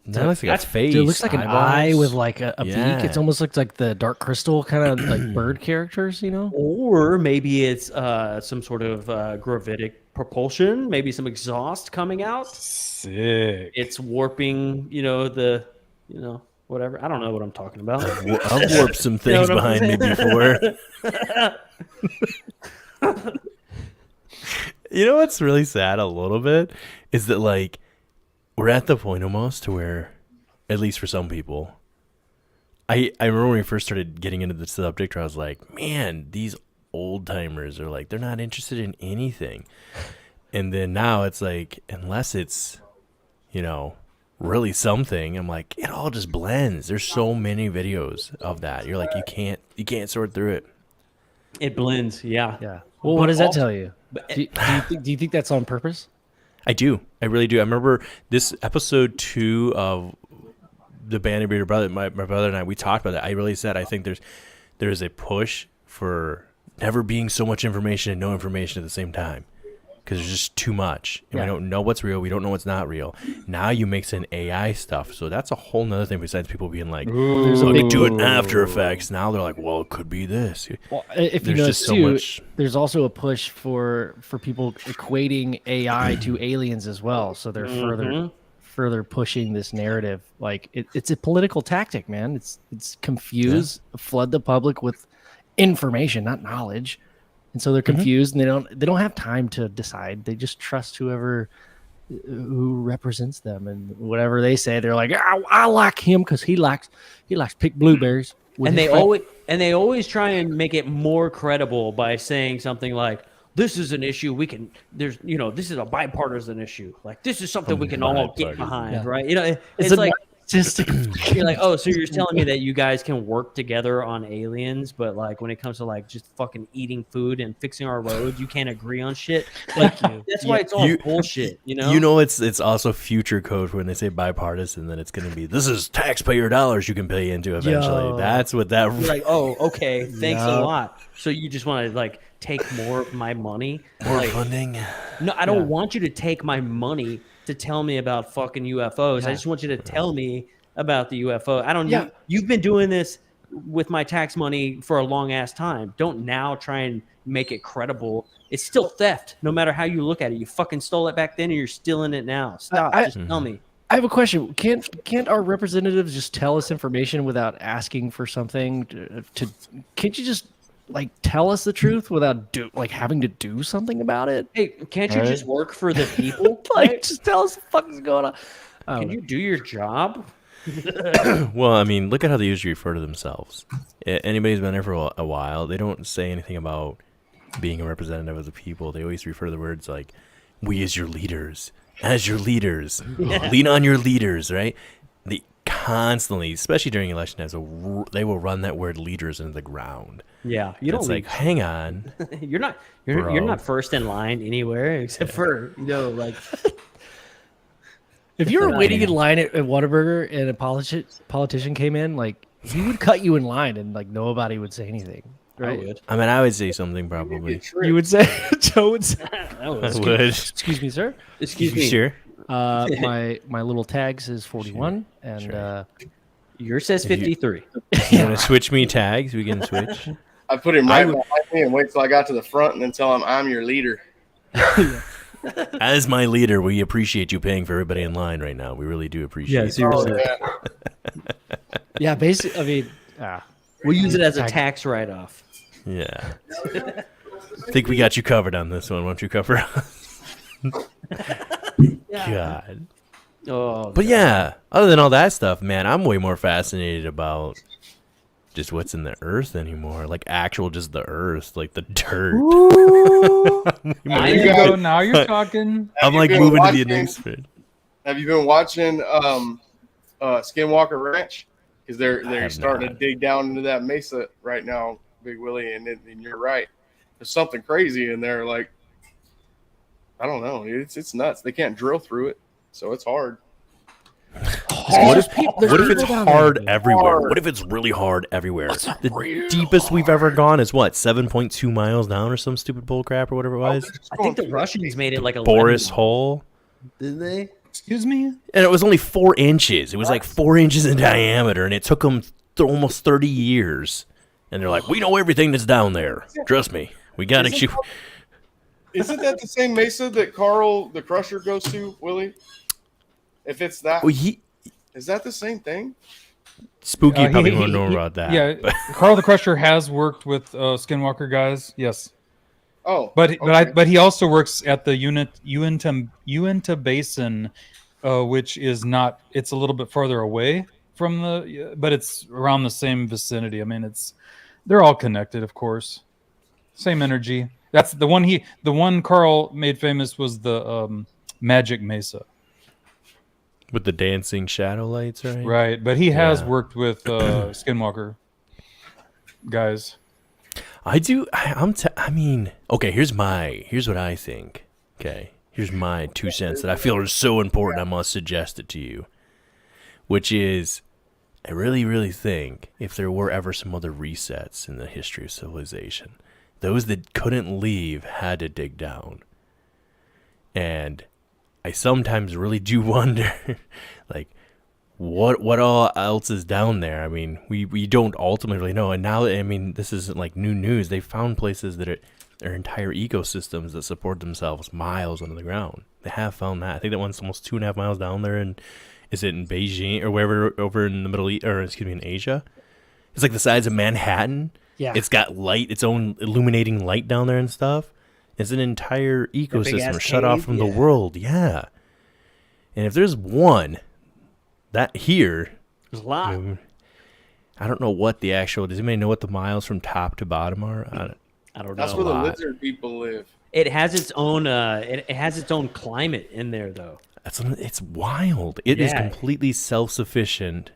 That looks like a face. Dude, it looks like an eye eyeballs. with like a beak. It almost looks like the Dark Crystal kind of like bird characters, you know? Or maybe it's some sort of gravitic propulsion, maybe some exhaust coming out. Sick. It's warping, whatever. I don't know what I'm talking about. I've warped some things what I'm behind me before. You know what's really sad a little bit is that like we're at the point almost to where, at least for some people, I remember when we first started getting into the subject where I was like, man, these old timers are like, they're not interested in anything. And then now it's like, unless it's, really something, I'm like, it all just blends. There's so many videos of that. You're like, you can't sort through it. It blends, yeah. Well, what does that tell you? But- Do you think that's on purpose? I do. I really do. I remember this episode 2 of the Band of Bearded Brother. My brother and I, we talked about that. I really said I think there's a push for never being so much information and no information at the same time, because there's just too much. And we don't know what's real. We don't know what's not real. Now you mix in AI stuff. So that's a whole nother thing besides people being like, do it in After Effects. Now they're like, well, it could be this. Well, if you There's notice just so too, much. there's also a push for people equating AI to aliens as well. So they're further pushing this narrative. Like it's a political tactic, man. It's confuse, flood the public with information, not knowledge. And so they're confused, and they don't have time to decide. They just trust who represents them, and whatever they say, they're like, I like him because he likes pick blueberries. And they always try and make it more credible by saying something like, this is an issue this is a bipartisan issue. Like, this is something we can all get behind, right? It's like, you're like, oh, so you're telling me that you guys can work together on aliens, but like when it comes to like just fucking eating food and fixing our roads, you can't agree on shit. Like, that's why it's all bullshit, It's also future code when they say bipartisan, then it's going to be, this is taxpayer dollars you can pay into eventually. Yo. That's what that. You're like, oh, okay, thanks a lot. So you just want to like take more of my money, More funding. No, I don't want you to take my money to tell me about fucking UFOs. I just want you to tell me about the UFO. I don't know. You've been doing this with my tax money for a long ass time. Don't now try and make it credible. It's still theft, no matter how you look at it. You fucking stole it back then and you're stealing it now. Stop. Just tell me. I have a question. Can't our representatives just tell us information without asking for something can't you just like tell us the truth without having to do something about it? Hey, can't you just work for the people? Just tell us what the fuck is going on. Can you do your job? Well, I mean, look at how they usually refer to themselves. Anybody who's been there for a while, they don't say anything about being a representative of the people. They always refer to the words like, we as your leaders, lean on your leaders, right? They constantly, especially during election times, they will run that word leaders into the ground. Yeah, you don't. It's like, hang on, you're not first in line anywhere except for like. If you were waiting in line at Whataburger and a politician came in, like he would cut you in line and like nobody would say anything. Right? I would say something probably. You would say, Joe would say, I would. Excuse me, sir. Excuse me. Sure. My little tag says 41, and yours says 53. You want to switch me tags? We can switch. I put him right behind me and wait till I got to the front and then tell him I'm your leader. As my leader, we appreciate you paying for everybody in line right now. We really do appreciate it. Seriously. Yeah, basically, I mean, we'll use it as a tax write-off. Yeah. I think we got you covered on this one. Won't you cover us? God. Oh, but yeah, other than all that stuff, man, I'm way more fascinated about just what's in the earth anymore. Like actual, just the earth, like the dirt. There you go. Now you're talking. I'm like moving to the next bit. Have you been watching Skinwalker Ranch? Because they're starting to dig down into that mesa right now, Big Willie, and you're right. There's something crazy in there. Like, I don't know. It's nuts. They can't drill through it, so it's hard. What if it's hard everywhere? What if it's really hard everywhere? The deepest we've ever gone is what, 7.2 miles down or some stupid bull crap or whatever it was? I think the Russians made it like a Boris Hole. Didn't they? Excuse me? And it was only 4 inches. It was like 4 inches in diameter, and it took them almost 30 years. And they're like, we know everything that's down there. Trust me. We got to shoot. Isn't that the same mesa that Carl the Crusher goes to, Willie? If it's that, is that the same thing? Spooky probably won't know about that. Yeah, Carl the Crusher has worked with Skinwalker guys. Yes. Oh, but he also works at the Uinta Basin, which is not. It's a little bit farther away from but it's around the same vicinity. I mean, they're all connected, of course. Same energy. That's the one Carl made famous was the Magic Mesa. With the dancing shadow lights, right? Right, but he has worked with Skinwalker guys. I do. I mean, okay. Here's what I think. Okay, here's my 2 cents that I feel are so important. I must suggest it to you, which is, I really, really think if there were ever some other resets in the history of civilization, those that couldn't leave had to dig down, and I sometimes really do wonder, like, what all else is down there. I mean, we don't ultimately know. And now, I mean, this isn't like new news. They found places that are entire ecosystems that support themselves miles under the ground. They have found that. I think that one's almost 2.5 miles down there. And is it in Beijing or wherever over in the Middle East, or excuse me, in Asia? It's like the size of Manhattan. Yeah. It's got light, its own illuminating light down there and stuff. It's an entire ecosystem shut off from the world. Yeah. And if there's one that here, there's a lot. I don't know what the actual. Does anybody know what the miles from top to bottom are? I don't know. That's where the lizard people live. It has its own. It has its own climate in there, though. It's wild. It is completely self-sufficient.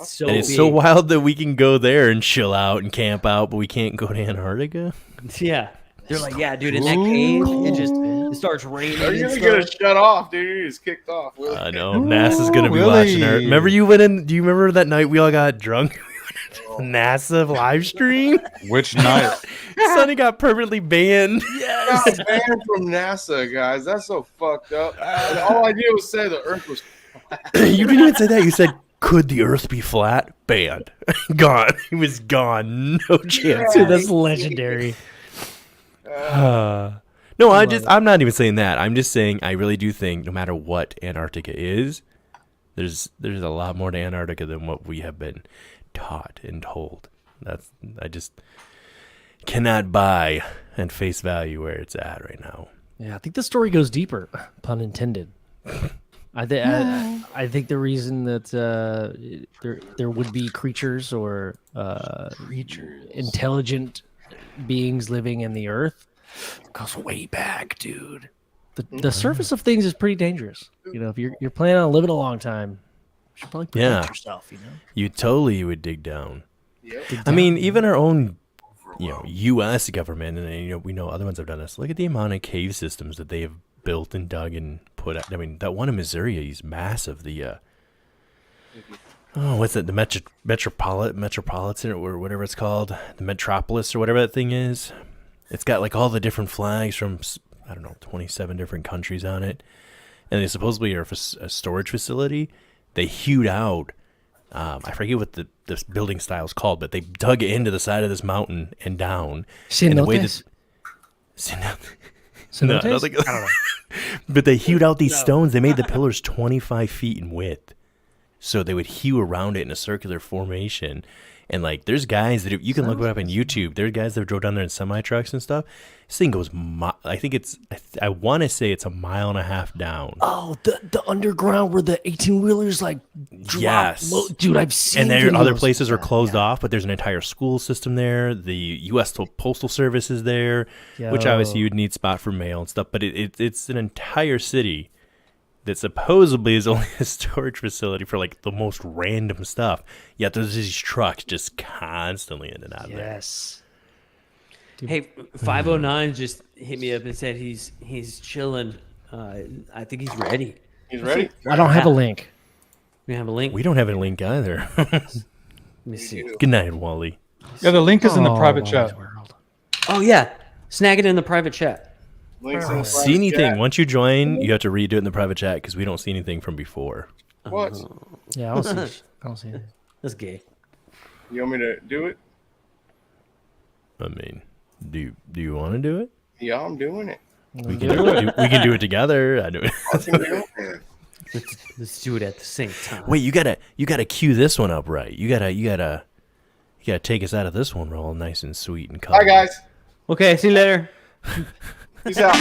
So and it's so wild that we can go there and chill out and camp out, but we can't go to Antarctica. Yeah. They're like, yeah, dude, in that cave, it starts raining. Are you gonna shut off, dude? You just kicked off. Willie. I know. NASA's gonna be watching her. Remember you went in? Do you remember that night we all got drunk? NASA live stream. Which night? Sonny got permanently banned. Yes, banned from NASA, guys. That's so fucked up. And all I did was say the Earth was. You didn't even say that. You said, "Could the Earth be flat?" Banned. Gone. He was gone. No chance. Dude, that's legendary. No, I'm not even saying that. I'm just saying I really do think no matter what Antarctica is, there's a lot more to Antarctica than what we have been taught and told. I just cannot buy and face value where it's at right now. Yeah, I think the story goes deeper, pun intended. I think the reason that there would be creatures or intelligent beings living in the earth goes way back, dude. The surface of things is pretty dangerous. You know, if you're planning on living a long time, you should probably protect yourself. You know, you totally would dig down. Yep. I mean, even our own, U.S. government, and we know other ones have done this. Look at the amount of cave systems that they have built and dug and put out. I mean, that one in Missouri is massive. The what's it? The Metropolitan or whatever it's called, the Metropolis or whatever that thing is. It's got like all the different flags from 27 different countries on it, and they supposedly are a storage facility. They hewed out. I forget what this building style is called, but they dug into the side of this mountain and down. Cenotes? No, I don't know. But they hewed out these stones. They made the pillars 25 feet in width. So they would hew around it in a circular formation. And like, there's guys that you can look it up on YouTube. There are guys that drove down there in semi trucks and stuff. This thing goes, I want to say it's 1.5 miles down. Oh, the underground where the 18-wheelers like drop. Yes, Dude, I've seen. And there other videos places of are that, closed yeah. off, but there's an entire school system there. The U.S. Postal Service is there, which obviously you'd need spot for mail and stuff. But it's an entire city that supposedly is only a storage facility for like the most random stuff. Yet there's these trucks just constantly in and out of there. Yes. Hey, 509 just hit me up and said he's chilling. I think he's ready. He's ready. I don't have a link. We have a link. We don't have a link either. Let me see. Good night, Wally. Yeah, the link is in the private Wally chat. World. Oh yeah, snag it in the private chat. Links in the See private anything? chat. Once you join, you have to redo it in the private chat because we don't see anything from before. What? Yeah, I don't see it. That's gay. You want me to do it? I mean, do you want to do it? Yeah, I'm doing it. We can do it together. I do it. I can do it. Let's do it at the same time. Wait, you gotta cue this one up right. You gotta take us out of this one. We're all nice and sweet and calm. Bye, guys. Okay, see you later. Peace out.